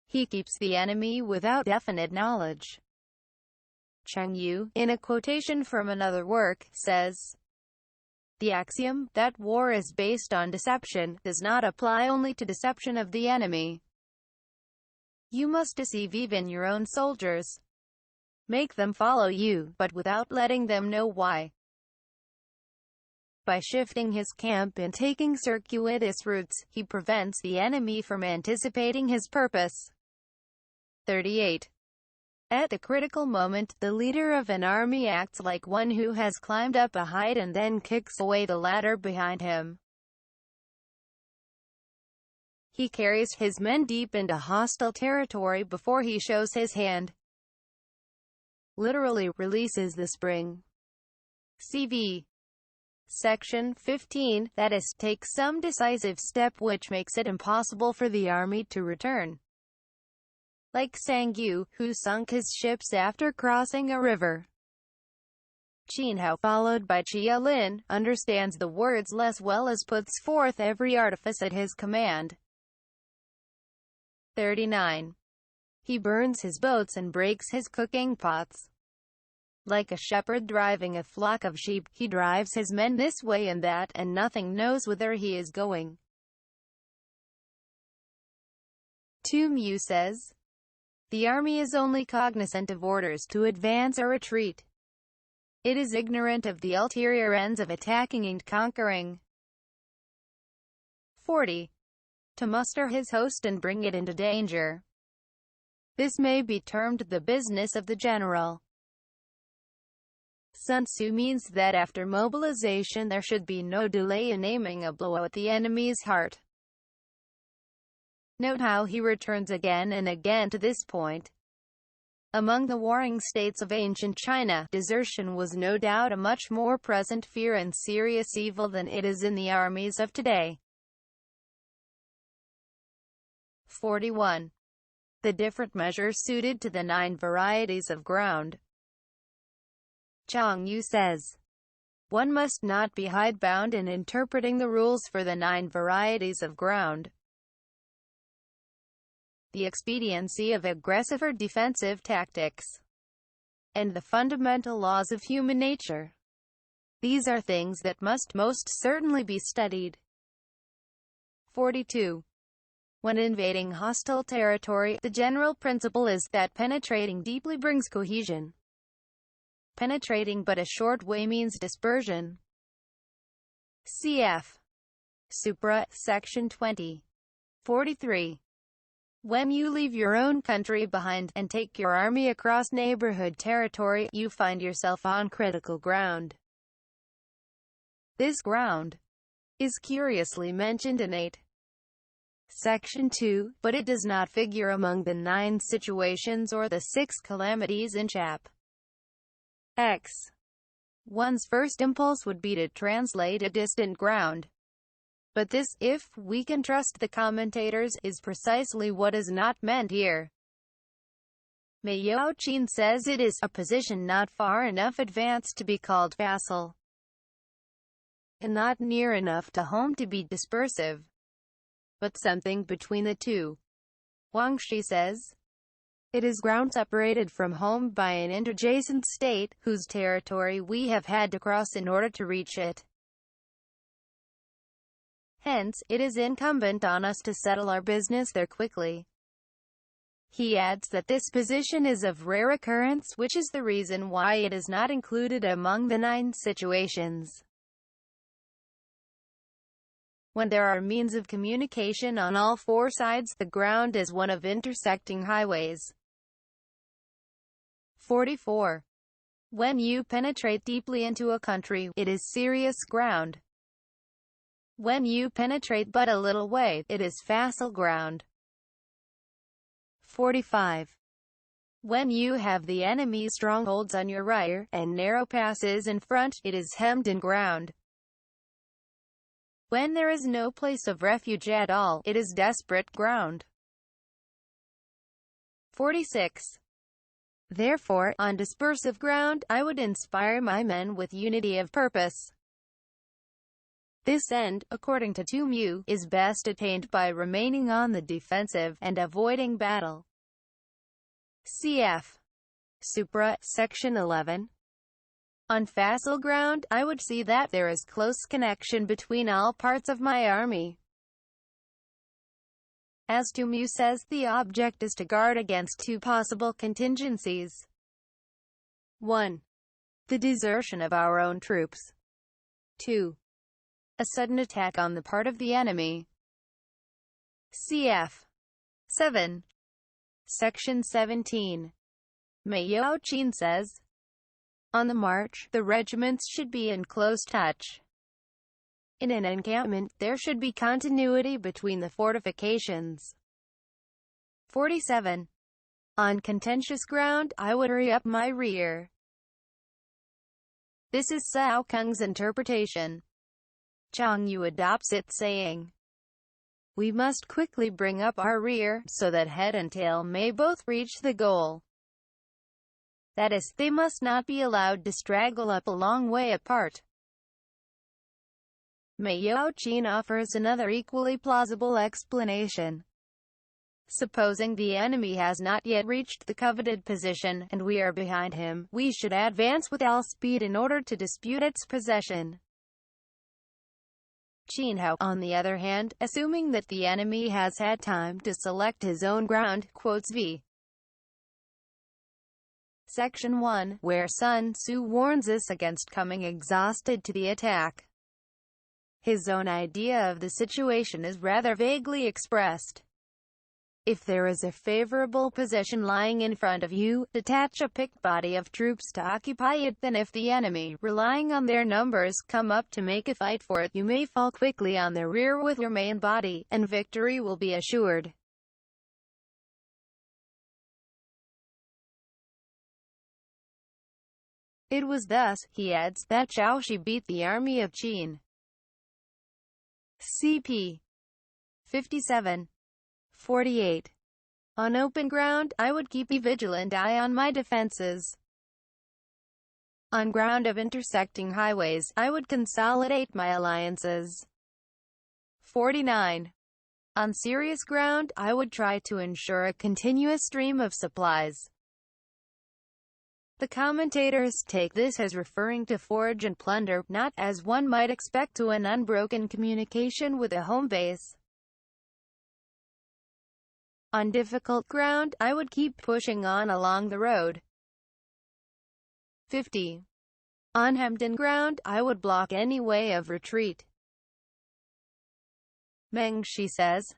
He keeps the enemy without definite knowledge. Cheng Yu, in a quotation from another work, says, "The axiom that war is based on deception does not apply only to deception of the enemy. You must deceive even your own soldiers. Make them follow you, but without letting them know why. By shifting his camp and taking circuitous routes, he prevents the enemy from anticipating his purpose." 38. At the critical moment, the leader of an army acts like one who has climbed up a height and then kicks away the ladder behind him. He carries his men deep into hostile territory before he shows his hand. Literally, releases the spring. CV. Section 15, that is, takes some decisive step which makes it impossible for the army to return. Like Sang Yu, who sunk his ships after crossing a river. Qin Hao, followed by Jia Lin, understands the words less well as puts forth every artifice at his command. 39. He burns his boats and breaks his cooking pots. Like a shepherd driving a flock of sheep, he drives his men this way and that, and nothing knows whither he is going. Tu Mu says, "The army is only cognizant of orders to advance or retreat. It is ignorant of the ulterior ends of attacking and conquering." 40. To muster his host and bring it into danger. This may be termed the business of the general. Sun Tzu means that after mobilization there should be no delay in aiming a blow at the enemy's heart. Note how he returns again and again to this point. Among the warring states of ancient China, desertion was no doubt a much more present fear and serious evil than it is in the armies of today. 41. The different measures suited to the 9 varieties of ground. Chang Yu says, "One must not be hidebound in interpreting the rules for the 9 varieties of ground. The expediency of aggressive or defensive tactics, and the fundamental laws of human nature. These are things that must most certainly be studied." 42. When invading hostile territory, the general principle is that penetrating deeply brings cohesion. Penetrating but a short way means dispersion. Cf. Supra, Section 20. 43. When you leave your own country behind, and take your army across neighborhood territory, you find yourself on critical ground. This ground is curiously mentioned in 8. Section 2, but it does not figure among the 9 situations or the 6 calamities in Chap. X. One's first impulse would be to translate a distant ground. But this, if we can trust the commentators, is precisely what is not meant here. Meiyao Qin says it is a position not far enough advanced to be called facile, and not near enough to home to be dispersive, but something between the two. Wang Shi says, it is ground separated from home by an interjacent state, whose territory we have had to cross in order to reach it. Hence, it is incumbent on us to settle our business there quickly. He adds that this position is of rare occurrence, which is the reason why it is not included among the 9 situations. When there are means of communication on all 4 sides, the ground is one of intersecting highways. 44. When you penetrate deeply into a country, it is serious ground. When you penetrate but a little way, it is facile ground. 45. When you have the enemy's strongholds on your right, and narrow passes in front, it is hemmed-in ground. When there is no place of refuge at all, it is desperate ground. 46. Therefore, on dispersive ground, I would inspire my men with unity of purpose. This end, according to Tu Mu, is best attained by remaining on the defensive, and avoiding battle. Cf. Supra, Section 11. On facile ground, I would see that there is close connection between all parts of my army. As Tu Mu says, the object is to guard against two possible contingencies. 1. The desertion of our own troops. 2. A sudden attack on the part of the enemy. Cf. 7. Section 17. Mei Yaoqin says, on the march, the regiments should be in close touch. In an encampment, there should be continuity between the fortifications. 47. On contentious ground, I would hurry up my rear. This is Cao Keng's interpretation. Zhang Yu adopts it, saying, we must quickly bring up our rear, so that head and tail may both reach the goal. That is, they must not be allowed to straggle up a long way apart. Mei Yaoqin offers another equally plausible explanation. Supposing the enemy has not yet reached the coveted position, and we are behind him, we should advance with all speed in order to dispute its possession. Qin Hao, on the other hand, assuming that the enemy has had time to select his own ground, quotes v. Section 1, where Sun Tzu warns us against coming exhausted to the attack. His own idea of the situation is rather vaguely expressed. If there is a favorable position lying in front of you, detach a picked body of troops to occupy it. Then if the enemy, relying on their numbers, come up to make a fight for it, you may fall quickly on their rear with your main body, and victory will be assured. It was thus, he adds, that Zhao Shi beat the army of Qin. CP 57. 48. On open ground, I would keep a vigilant eye on my defenses. On ground of intersecting highways, I would consolidate my alliances. 49. On serious ground, I would try to ensure a continuous stream of supplies. The commentators take this as referring to forage and plunder, not, as one might expect, to an unbroken communication with a home base. On difficult ground, I would keep pushing on along the road. 50. On hemmed-in ground, I would block any way of retreat. Meng Shi says,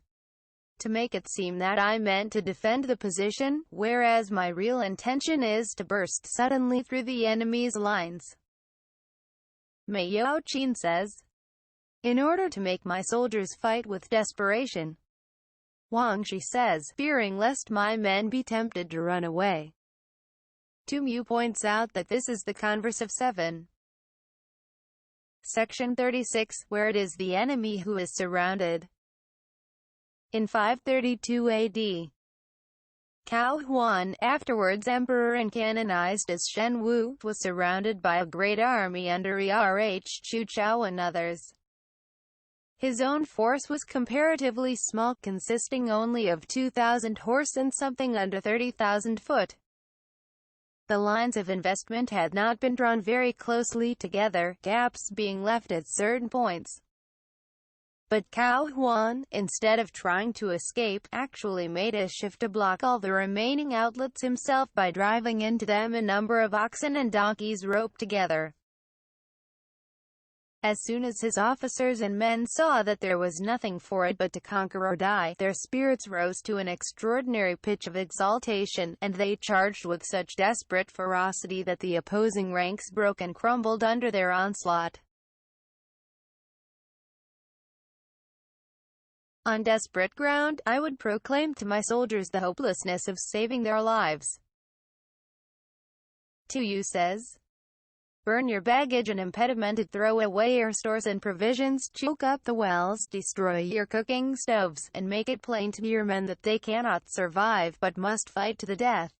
to make it seem that I meant to defend the position, whereas my real intention is to burst suddenly through the enemy's lines. Mei Yaoqin says, in order to make my soldiers fight with desperation. Wang Shi says, fearing lest my men be tempted to run away. Tu Mu points out that this is the converse of 7. Section 36, where it is the enemy who is surrounded. In 532 AD, Cao Huan, afterwards emperor and canonized as Shen Wu, was surrounded by a great army under Chu Chao and others. His own force was comparatively small, consisting only of 2,000 horse and something under 30,000 foot. The lines of investment had not been drawn very closely together, gaps being left at certain points. But Cao Huan, instead of trying to escape, actually made a shift to block all the remaining outlets himself by driving into them a number of oxen and donkeys roped together. As soon as his officers and men saw that there was nothing for it but to conquer or die, their spirits rose to an extraordinary pitch of exaltation, and they charged with such desperate ferocity that the opposing ranks broke and crumbled under their onslaught. On desperate ground, I would proclaim to my soldiers the hopelessness of saving their lives. Tu Yu says, burn your baggage and impediment, throw away your stores and provisions, choke up the wells, destroy your cooking stoves, and make it plain to your men that they cannot survive but must fight to the death.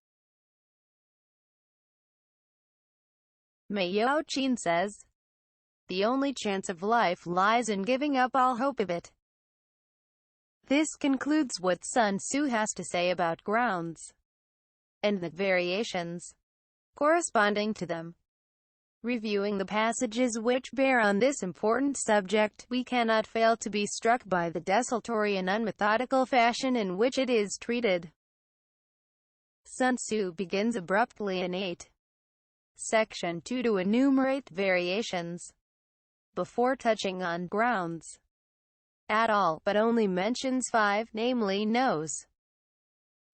Mei Yaoqin says, "The only chance of life lies in giving up all hope of it." This concludes what Sun Tzu has to say about grounds, and the variations corresponding to them. Reviewing the passages which bear on this important subject, we cannot fail to be struck by the desultory and unmethodical fashion in which it is treated. Sun Tzu begins abruptly in 8. Section 2 to enumerate variations, before touching on grounds at all, but only mentions 5, namely no's,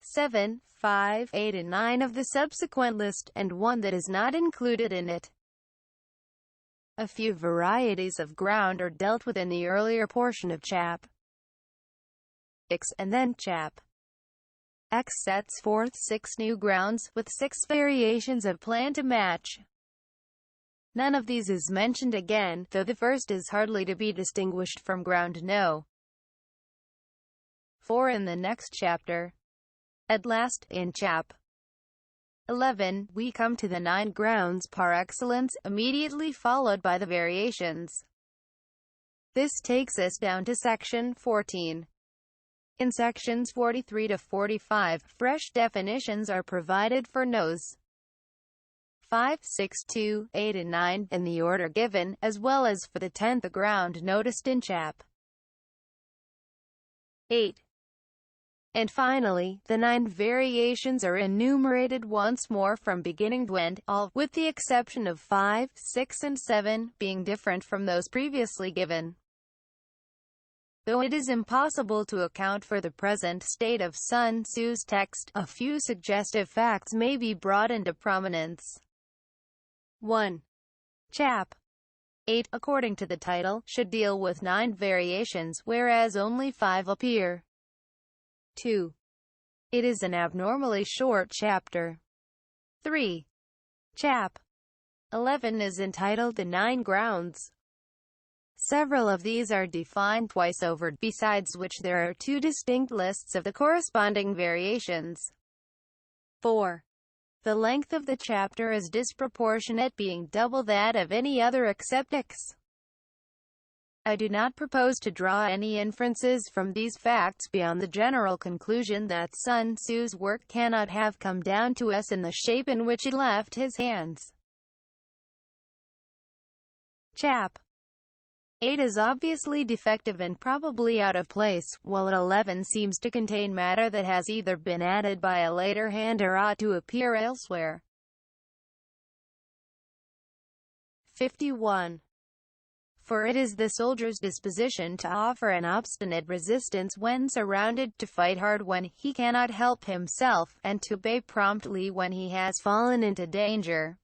7, 5, 8 and 9 of the subsequent list, and one that is not included in it. A few varieties of ground are dealt with in the earlier portion of Chap. X, and then Chap. X sets forth 6 new grounds, with 6 variations of plan to match. None of these is mentioned again, though the first is hardly to be distinguished from ground no. 4 in the next chapter. At last, in Chap. 11, we come to the 9 grounds par excellence, immediately followed by the variations. This takes us down to section 14. In sections 43 to 45, fresh definitions are provided for no's 5, 6, 2, 8 and 9, in the order given, as well as for the 10th ground noticed in Chap. 8. And finally, the 9 variations are enumerated once more from beginning to end, all, with the exception of 5, 6 and 7, being different from those previously given. Though it is impossible to account for the present state of Sun Tzu's text, a few suggestive facts may be brought into prominence. 1. Chap. 8, according to the title, should deal with 9 variations, whereas only 5 appear. 2. It is an abnormally short chapter. 3. Chap. 11 is entitled The 9 Grounds. Several of these are defined twice over, besides which there are 2 distinct lists of the corresponding variations. 4. The length of the chapter is disproportionate, being double that of any other except X. I do not propose to draw any inferences from these facts beyond the general conclusion that Sun Tzu's work cannot have come down to us in the shape in which it left his hands. Chap. 8 is obviously defective and probably out of place, while 11 seems to contain matter that has either been added by a later hand or ought to appear elsewhere. 51. For it is the soldier's disposition to offer an obstinate resistance when surrounded, to fight hard when he cannot help himself, and to obey promptly when he has fallen into danger.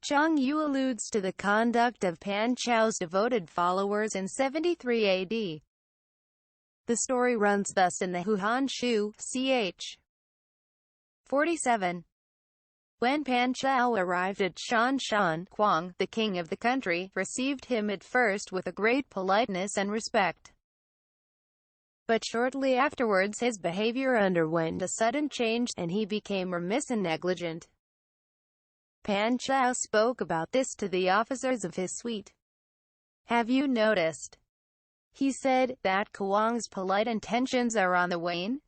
Chang Yu alludes to the conduct of Pan Chao's devoted followers in 73 AD. The story runs thus in the Huhan Shu, ch. 47. When Pan Chao arrived at Shanshan, Kuang, the king of the country, received him at first with a great politeness and respect. But shortly afterwards his behavior underwent a sudden change, and he became remiss and negligent. Pan Chao spoke about this to the officers of his suite. "Have you noticed," he said, "that Kuang's polite intentions are on the wane?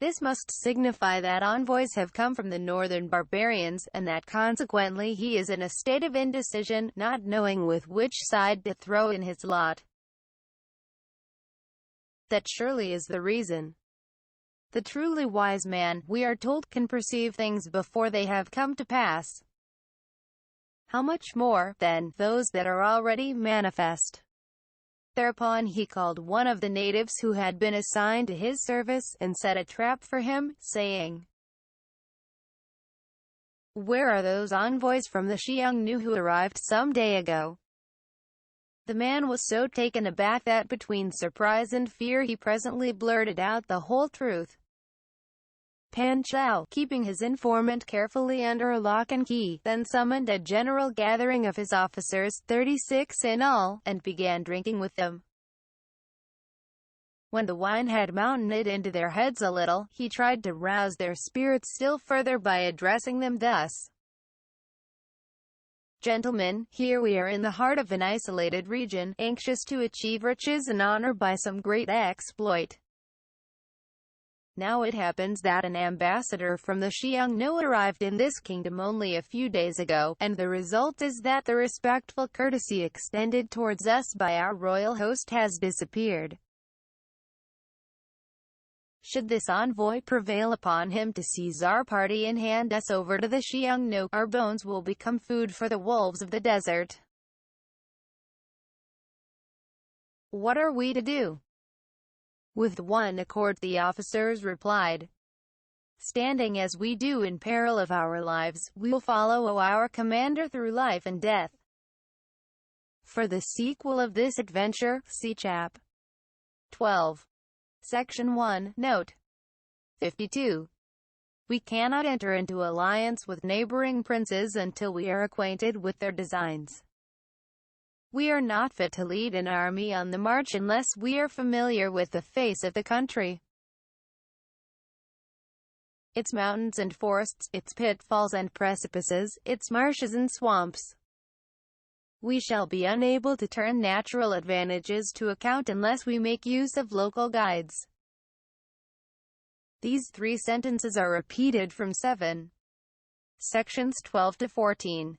This must signify that envoys have come from the northern barbarians, and that consequently he is in a state of indecision, not knowing with which side to throw in his lot. That surely is the reason. The truly wise man, we are told, can perceive things before they have come to pass. How much more, then, those that are already manifest?" Thereupon he called one of the natives who had been assigned to his service, and set a trap for him, saying, "Where are those envoys from the Xiongnu who arrived some day ago?" The man was so taken aback that between surprise and fear he presently blurted out the whole truth. Pan Chao, keeping his informant carefully under lock and key, then summoned a general gathering of his officers, 36 in all, and began drinking with them. When the wine had mounted into their heads a little, he tried to rouse their spirits still further by addressing them thus: Gentlemen, here we are in the heart of an isolated region, anxious to achieve riches and honor by some great exploit. Now it happens that an ambassador from the Xiongnu arrived in this kingdom only a few days ago, and the result is that the respectful courtesy extended towards us by our royal host has disappeared. Should this envoy prevail upon him to seize our party and hand us over to the Xiongnu, our bones will become food for the wolves of the desert. What are we to do? With one accord the officers replied. Standing as we do in peril of our lives, we will follow our commander through life and death. For the sequel of this adventure, see Chap. 12. Section 1, Note 52. We cannot enter into alliance with neighboring princes until we are acquainted with their designs. We are not fit to lead an army on the march unless we are familiar with the face of the country, its mountains and forests, its pitfalls and precipices, its marshes and swamps. We shall be unable to turn natural advantages to account unless we make use of local guides. These three sentences are repeated from 7. Sections 12 to 14.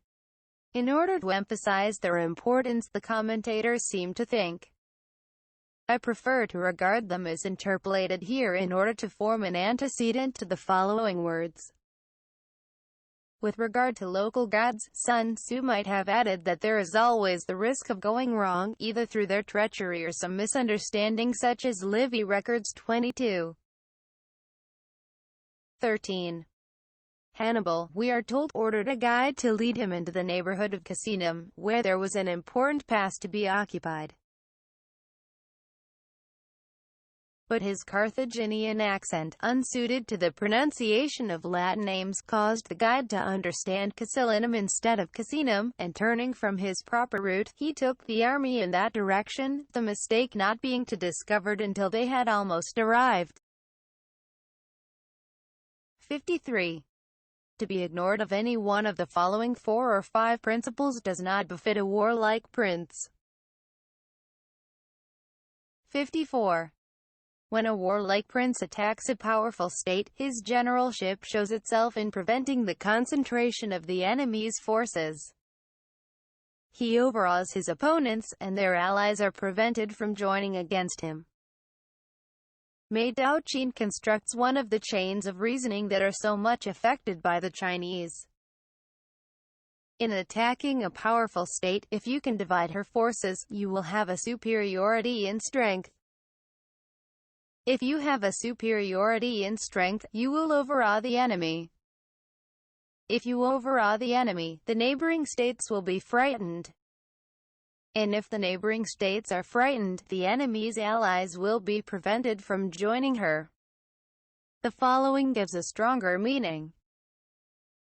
In order to emphasize their importance, the commentators seem to think. I prefer to regard them as interpolated here in order to form an antecedent to the following words. With regard to local gods, Sun Tzu might have added that there is always the risk of going wrong, either through their treachery or some misunderstanding such as Livy records 22. 13. Hannibal, we are told, ordered a guide to lead him into the neighborhood of Casinum, where there was an important pass to be occupied. But his Carthaginian accent, unsuited to the pronunciation of Latin names, caused the guide to understand Casilinum instead of Casinum, and turning from his proper route, he took the army in that direction, the mistake not being discovered until they had almost arrived. 53. To be ignored of any one of the following 4 or 5 principles does not befit a warlike prince. 54. When a warlike prince attacks a powerful state, his generalship shows itself in preventing the concentration of the enemy's forces. He overawes his opponents, and their allies are prevented from joining against him. Mei Daoqin constructs one of the chains of reasoning that are so much affected by the Chinese. In attacking a powerful state, if you can divide her forces, you will have a superiority in strength. If you have a superiority in strength, you will overawe the enemy. If you overawe the enemy, the neighboring states will be frightened. And if the neighboring states are frightened, the enemy's allies will be prevented from joining her. The following gives a stronger meaning.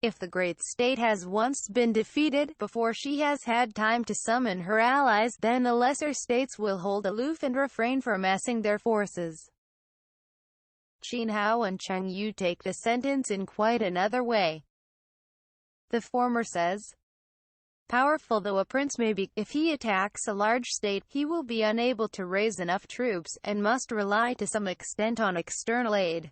If the great state has once been defeated, before she has had time to summon her allies, then the lesser states will hold aloof and refrain from massing their forces. Qin Hao and Cheng Yu take the sentence in quite another way. The former says, powerful though a prince may be, if he attacks a large state, he will be unable to raise enough troops, and must rely to some extent on external aid.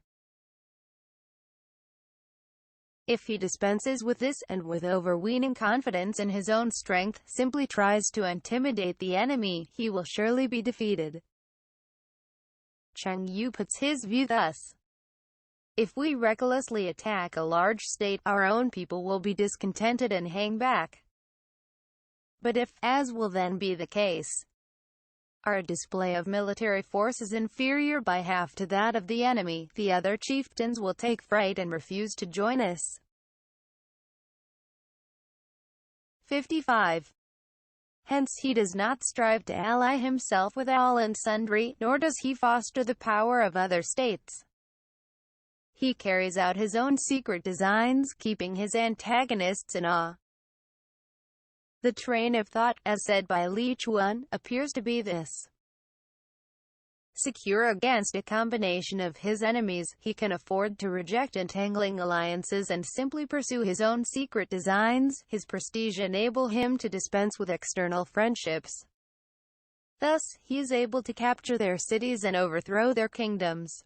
If he dispenses with this, and with overweening confidence in his own strength, simply tries to intimidate the enemy, he will surely be defeated. Cheng Yu puts his view thus. If we recklessly attack a large state, our own people will be discontented and hang back. But if, as will then be the case, our display of military force is inferior by half to that of the enemy, the other chieftains will take fright and refuse to join us. 55. Hence he does not strive to ally himself with all and sundry, nor does he foster the power of other states. He carries out his own secret designs, keeping his antagonists in awe. The train of thought, as said by Li Chuan, appears to be this. secure against a combination of his enemies. He can afford to reject entangling alliances and simply pursue his own secret designs. His prestige enables him to dispense with external friendships. Thus, he is able to capture their cities and overthrow their kingdoms.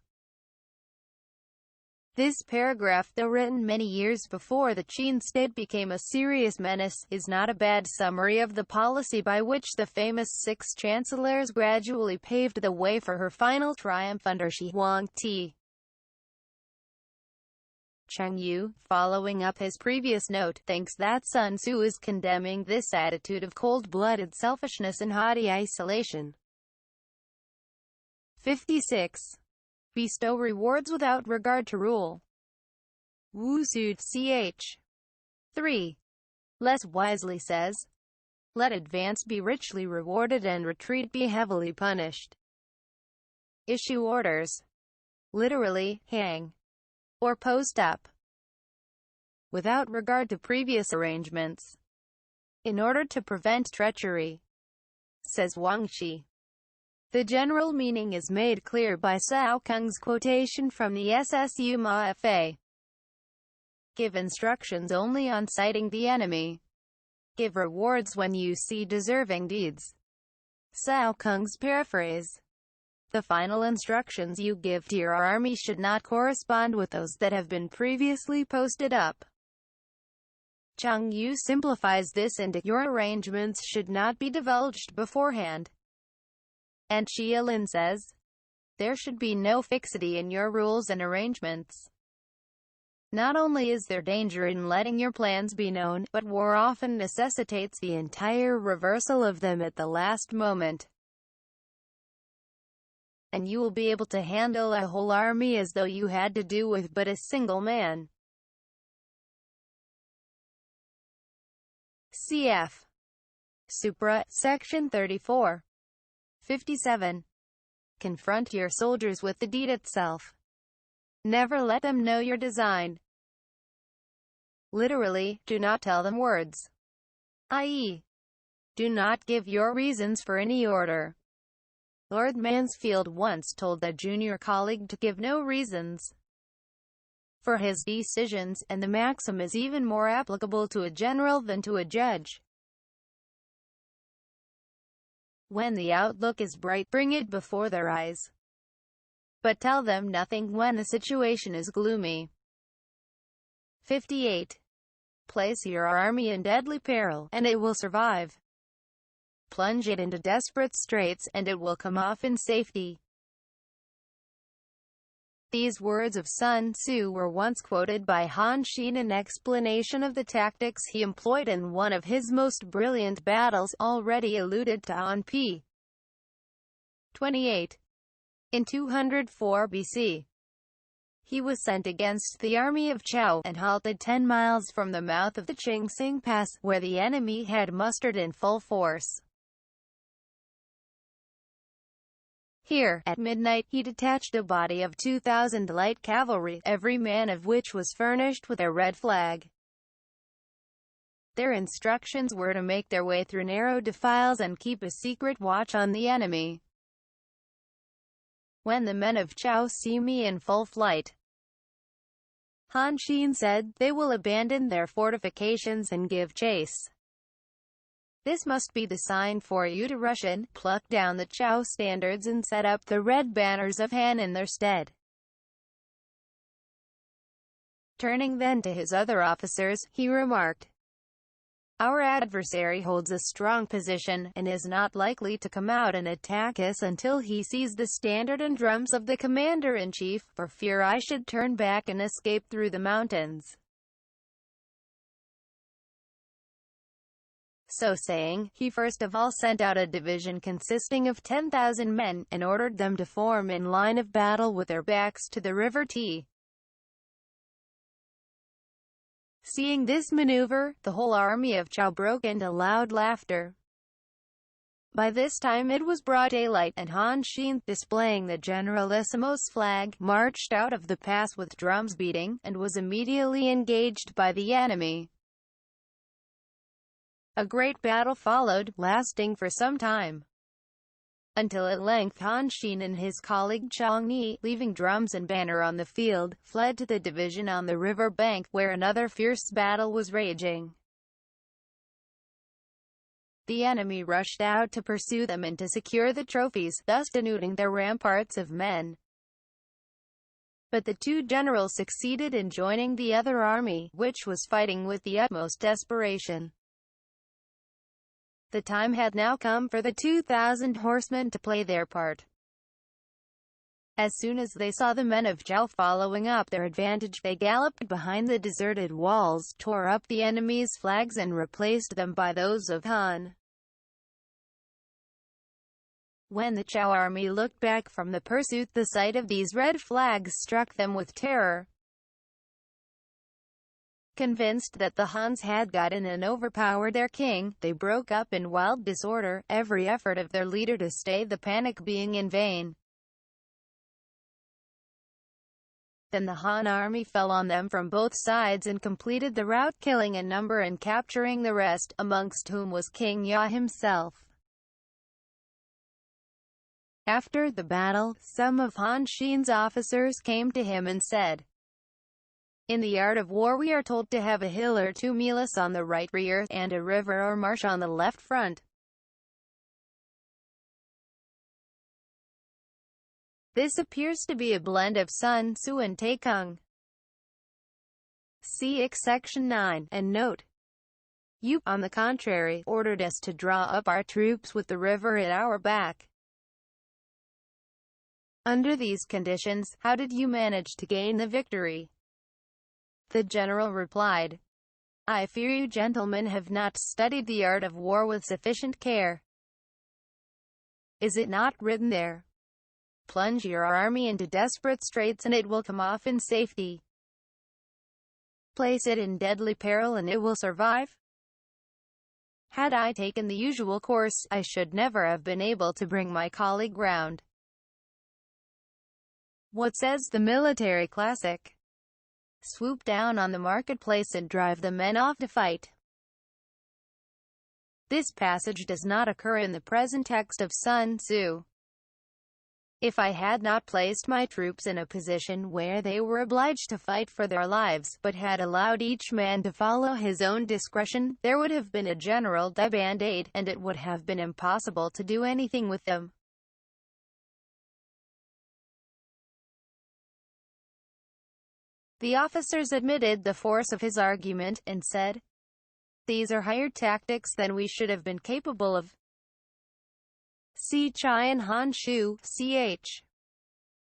This paragraph, though written many years before the Qin state became a serious menace, is not a bad summary of the policy by which the famous six chancellors gradually paved the way for her final triumph under Shi Huangti. Cheng Yu, following up his previous note, thinks that Sun Tzu is condemning this attitude of cold-blooded selfishness and haughty isolation. 56. Bestow rewards without regard to rule. Wu Su ch. 3. Less wisely says, let advance be richly rewarded and retreat be heavily punished. Issue orders. Literally, hang. Or post up. Without regard to previous arrangements. In order to prevent treachery. Says Wang Shi. The general meaning is made clear by Cao Kung's quotation from the SSU Ma Fa. Give instructions only on sighting the enemy. Give rewards when you see deserving deeds. Cao Kung's paraphrase. The final instructions you give to your army should not correspond with those that have been previously posted up. Cheng Yu simplifies this into your arrangements should not be divulged beforehand. And Xia Lin says, there should be no fixity in your rules and arrangements. Not only is there danger in letting your plans be known, but war often necessitates the entire reversal of them at the last moment. And you will be able to handle a whole army as though you had to do with but a single man. Cf. Supra, Section 34. 57. Confront your soldiers with the deed itself. Never let them know your design. Literally, do not tell them words. I.e., do not give your reasons for any order. Lord Mansfield once told a junior colleague to give no reasons for his decisions, and the maxim is even more applicable to a general than to a judge. When the outlook is bright, bring it before their eyes. But tell them nothing when the situation is gloomy. 58. Place your army in deadly peril, and it will survive. Plunge it into desperate straits, and it will come off in safety. These words of Sun Tzu were once quoted by Han Xin in explanation of the tactics he employed in one of his most brilliant battles, already alluded to on p. 28. In 204 BC, he was sent against the army of Zhao, and halted 10 miles from the mouth of the Qingxing Pass, where the enemy had mustered in full force. Here, at midnight, he detached a body of 2,000 light cavalry, every man of which was furnished with a red flag. Their instructions were to make their way through narrow defiles and keep a secret watch on the enemy. When the men of Zhao see me in full flight, Han Xin said, they will abandon their fortifications and give chase. This must be the sign for you to rush in, pluck down the Zhao standards and set up the red banners of Han in their stead. Turning then to his other officers, he remarked, our adversary holds a strong position, and is not likely to come out and attack us until he sees the standard and drums of the commander-in-chief, for fear I should turn back and escape through the mountains. So saying, he first of all sent out a division consisting of 10,000 men, and ordered them to form in line of battle with their backs to the river T. Seeing this maneuver, the whole army of Zhao broke into loud laughter. By this time it was broad daylight, and Han Xin, displaying the Generalissimo's flag, marched out of the pass with drums beating, and was immediately engaged by the enemy. A great battle followed, lasting for some time. until at length Han Xin and his colleague Chang Yi, leaving drums and banner on the field, fled to the division on the river bank, where another fierce battle was raging. The enemy rushed out to pursue them and to secure the trophies, thus denuding their ramparts of men. But the two generals succeeded in joining the other army, which was fighting with the utmost desperation. The time had now come for the 2,000 horsemen to play their part. As soon as they saw the men of Zhao following up their advantage, they galloped behind the deserted walls, tore up the enemy's flags and replaced them by those of Han. When the Zhao army looked back from the pursuit, the sight of these red flags struck them with terror. Convinced that the Huns had gotten and overpowered their king, they broke up in wild disorder, every effort of their leader to stay the panic being in vain. Then the Han army fell on them from both sides and completed the rout, killing a number and capturing the rest, amongst whom was King Ya himself. After the battle, some of Han Xin's officers came to him and said, "In the art of war we are told to have a hill or tumulus on the right rear, and a river or marsh on the left front. This appears to be a blend of Sun Tzu and Taikung. See Section 9, and note. You, on the contrary, ordered us to draw up our troops with the river at our back. Under these conditions, how did you manage to gain the victory?" The general replied, "I fear you gentlemen have not studied the art of war with sufficient care. Is it not written there? Plunge your army into desperate straits and it will come off in safety. Place it in deadly peril and it will survive. Had I taken the usual course, I should never have been able to bring my colleague round. What says the military classic? Swoop down on the marketplace and drive the men off to fight." This passage does not occur in the present text of Sun Tzu. If I had not placed my troops in a position where they were obliged to fight for their lives, but had allowed each man to follow his own discretion, there would have been a general debandade, and it would have been impossible to do anything with them. The officers admitted the force of his argument, and said, "These are higher tactics than we should have been capable of." See Qian Han Shu, ch.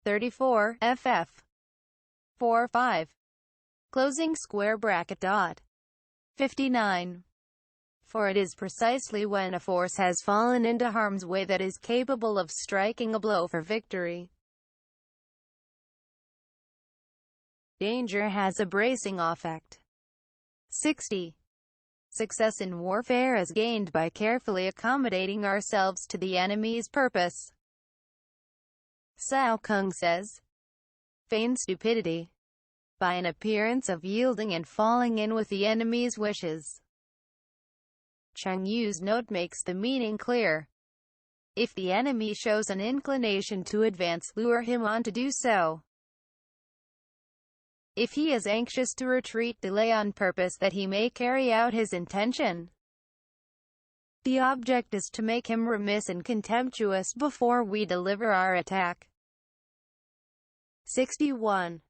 34, ff. 4-5. Closing square bracket dot. 59. For it is precisely when a force has fallen into harm's way that is capable of striking a blow for victory. Danger has a bracing effect. 60. Success in warfare is gained by carefully accommodating ourselves to the enemy's purpose. Cao Kung says, "Feign stupidity by an appearance of yielding and falling in with the enemy's wishes." Cheng Yu's note makes the meaning clear. If the enemy shows an inclination to advance, lure him on to do so. If he is anxious to retreat, delay on purpose that he may carry out his intention. The object is to make him remiss and contemptuous before we deliver our attack. 61.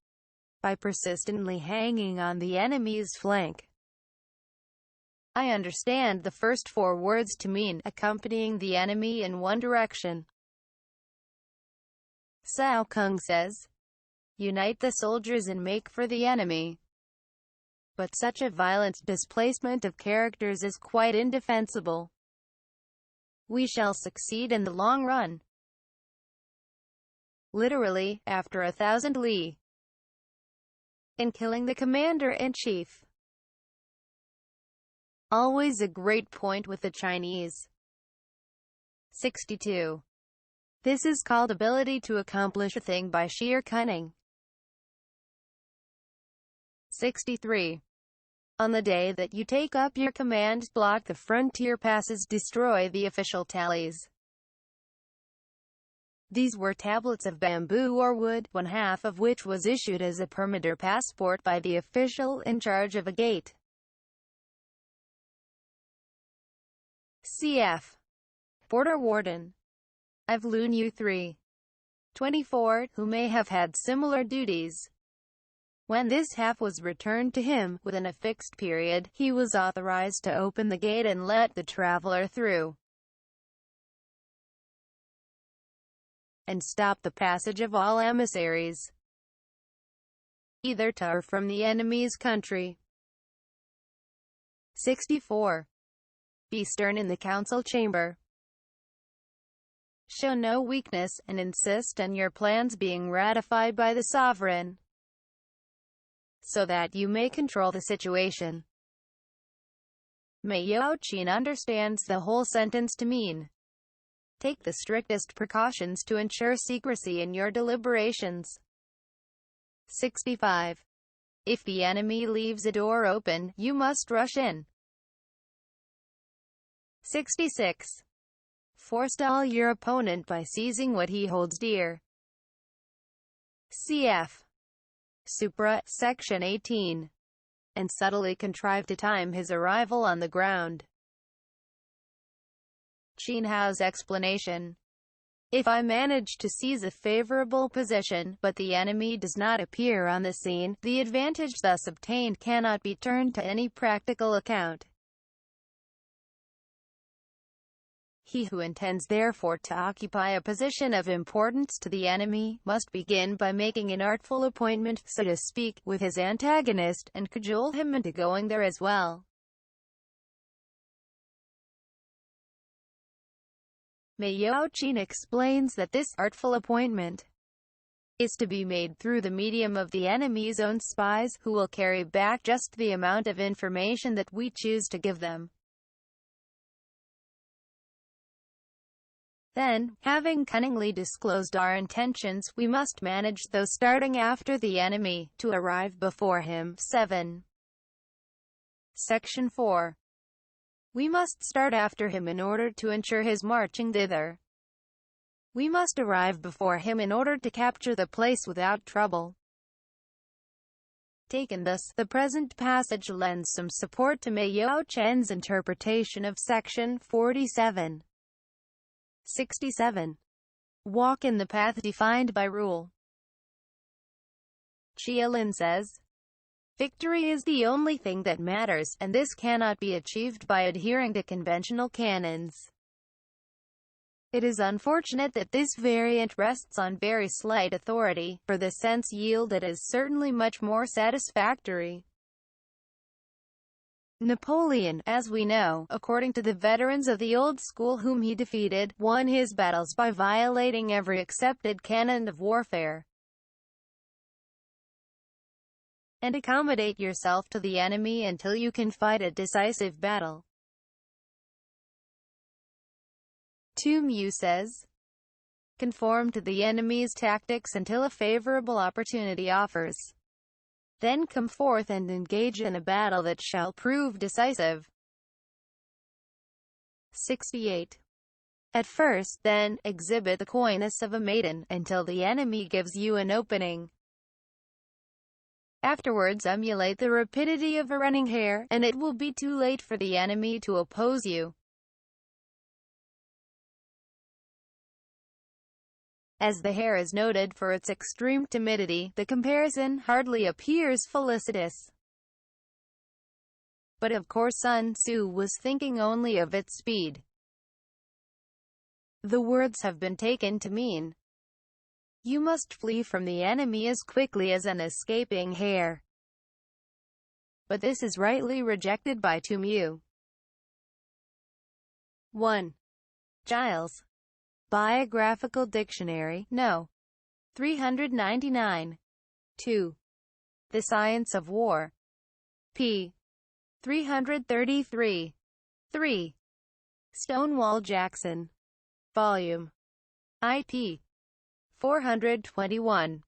By persistently hanging on the enemy's flank. I understand the first four words to mean accompanying the enemy in one direction. Cao Kung says, "Unite the soldiers and make for the enemy." But such a violent displacement of characters is quite indefensible. We shall succeed in the long run. Literally, after 1,000 li. In killing the commander-in-chief. Always a great point with the Chinese. 62. This is called ability to accomplish a thing by sheer cunning. 63. On the day that you take up your command, block the frontier passes, destroy the official tallies. These were tablets of bamboo or wood, one half of which was issued as a permit or passport by the official in charge of a gate. Cf. Border Warden. I've Lunyu 3. 24, who may have had similar duties. When this half was returned to him, within a fixed period, he was authorized to open the gate and let the traveler through, and stop the passage of all emissaries, either to or from the enemy's country. 64. Be stern in the council chamber. Show no weakness, and insist on your plans being ratified by the sovereign, so that you may control the situation. Mei Yaoqin understands the whole sentence to mean, take the strictest precautions to ensure secrecy in your deliberations. 65. If the enemy leaves a door open, you must rush in. 66. Forestall your opponent by seizing what he holds dear. Cf. Supra, Section 18. And subtly contrive to time his arrival on the ground. Qin Hao's explanation. If I manage to seize a favorable position, but the enemy does not appear on the scene, the advantage thus obtained cannot be turned to any practical account. He who intends therefore to occupy a position of importance to the enemy, must begin by making an artful appointment, so to speak, with his antagonist, and cajole him into going there as well. Mei Yaoqin explains that this artful appointment is to be made through the medium of the enemy's own spies, who will carry back just the amount of information that we choose to give them. Then, having cunningly disclosed our intentions, we must manage, though starting after the enemy, to arrive before him. 7. Section 4. We must start after him in order to ensure his marching thither. We must arrive before him in order to capture the place without trouble. Taken thus, the present passage lends some support to Mei Yaoqin's interpretation of Section 47. 67. Walk in the path defined by rule. Xia Lin says, victory is the only thing that matters, and this cannot be achieved by adhering to conventional canons. It is unfortunate that this variant rests on very slight authority, for the sense yielded is certainly much more satisfactory. Napoleon, as we know, according to the veterans of the old school whom he defeated, won his battles by violating every accepted canon of warfare. And accommodate yourself to the enemy until you can fight a decisive battle. Tu Mu says, conform to the enemy's tactics until a favorable opportunity offers. Then come forth and engage in a battle that shall prove decisive. 68. At first, then, exhibit the coyness of a maiden, until the enemy gives you an opening. Afterwards emulate the rapidity of a running hare, and it will be too late for the enemy to oppose you. As the hare is noted for its extreme timidity, the comparison hardly appears felicitous. But of course Sun Tzu was thinking only of its speed. The words have been taken to mean, you must flee from the enemy as quickly as an escaping hare. But this is rightly rejected by Tu Mu. 1. Giles. Biographical Dictionary, No. 399. 2. The Science of War. p. 333. 3. Stonewall Jackson. Volume. IP. 421.